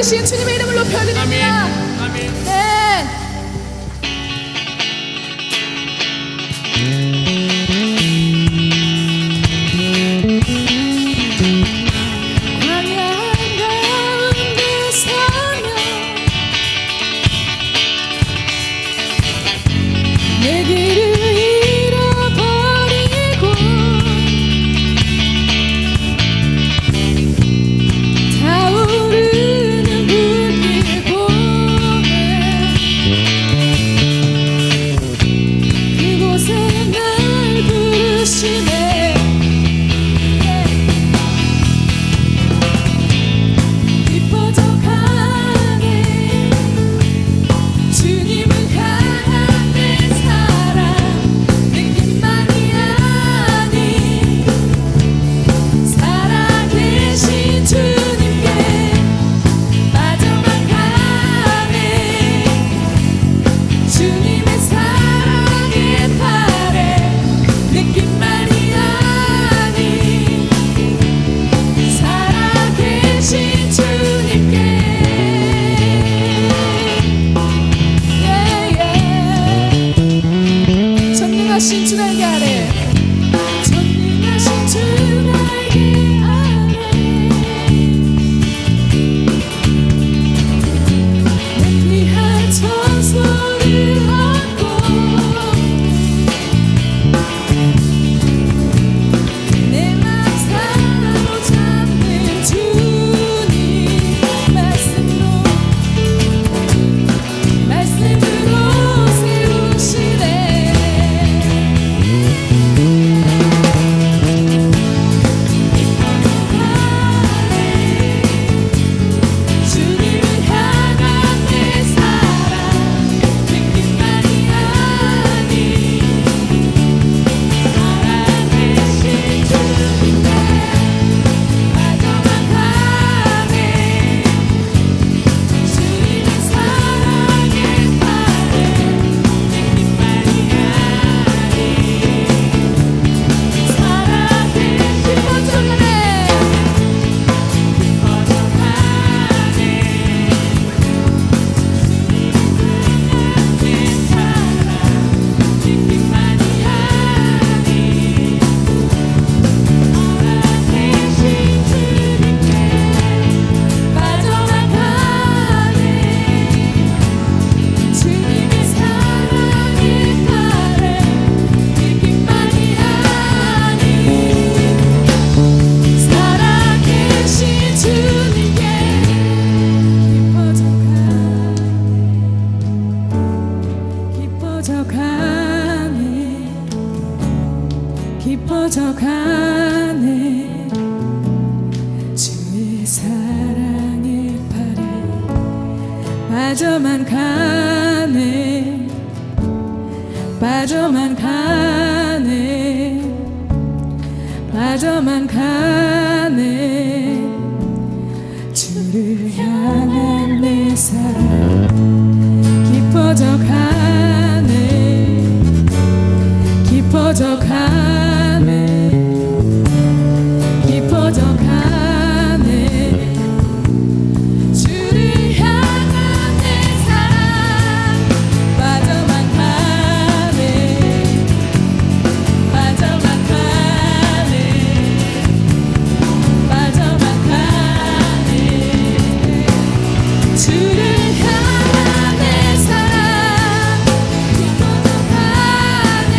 살아계신 주님의 이름을 높여드립니다. 아멘. 네. 광야 한가운데 서며 내 길을 잃어버리고 타오르는 불길 보내 그곳에 날 부르시네. 깊어져 가네 주님을 향한 내 사랑 느낌만이 아닌 살아계신 주님께 빠져만 가네 주님의 사랑에 바래 느낌만이 아닌 살아계신 주님께 전능하신 주 날개 아래 전능하신 주 날개 아래 내 귀한 천소를 얻고 내 맘 사로잡는 주님 말씀으로 세우시네. 주님을 향한 내 사랑 느낌만이 아닌 살아계신 주님께 빠져만 가네 주님의 사랑에 바래 느낌만이 아닌 살아계신 깊어져 가네 깊어져 가네 내 사랑 느낌만이 아닌 살아계신 주님께 빠져만 가네 주님의 사랑에 바래 느낌만이 아닌 살아계신 주님께 깊어져 가네 깊어져 가네 주의 사랑에 바래 빠져만 가네 빠져만 가네 빠져만 가네 주를 향한 내 사랑 깊어져 가네 깊어져 가네 깊어져 가네 주를 향한 내 사랑 빠져만 가네 빠져만 가네 빠져만 가네 주를 향한 내 사랑 깊어져 가네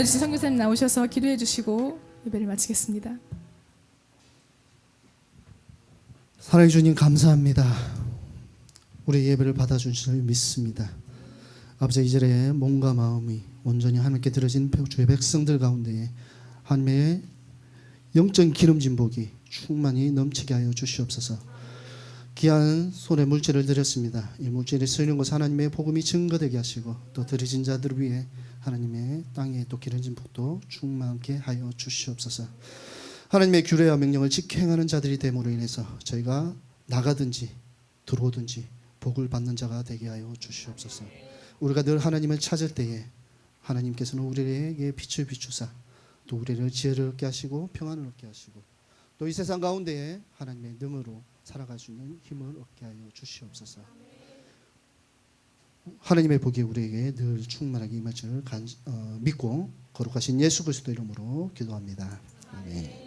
알려주신 선교사님 나오셔서 기도해 주시고 예배를 마치겠습니다. 사랑해 주님 감사합니다. 우리 예배를 받아주신 줄 믿습니다. 아버지, 이절에 몸과 마음이 온전히 하나님께 드려진 주의 백성들 가운데 하나님의 영적 기름진 복이 충만히 넘치게 하여 주시옵소서. 귀한 손에 물질을 드렸습니다. 이 물질이 쓰이는 곳 하나님의 복음이 증거되게 하시고 또 드려진 자들을 위해 하나님의 땅에 또 기름진 복도 충만케 하여 주시옵소서. 하나님의 규례와 명령을 직행하는 자들이 됨으로 인해서 저희가 나가든지 들어오든지 복을 받는 자가 되게 하여 주시옵소서. 우리가 늘 하나님을 찾을 때에 하나님께서는 우리에게 빛을 비추사 또 우리를 지혜를 얻게 하시고 평안을 얻게 하시고 또 이 세상 가운데에 하나님의 능으로 살아갈 수 있는 힘을 얻게 하여 주시옵소서. 하나님의 복이 우리에게 늘 충만하게 임할 줄 믿고 거룩하신 예수 그리스도 이름으로 기도합니다. 아멘.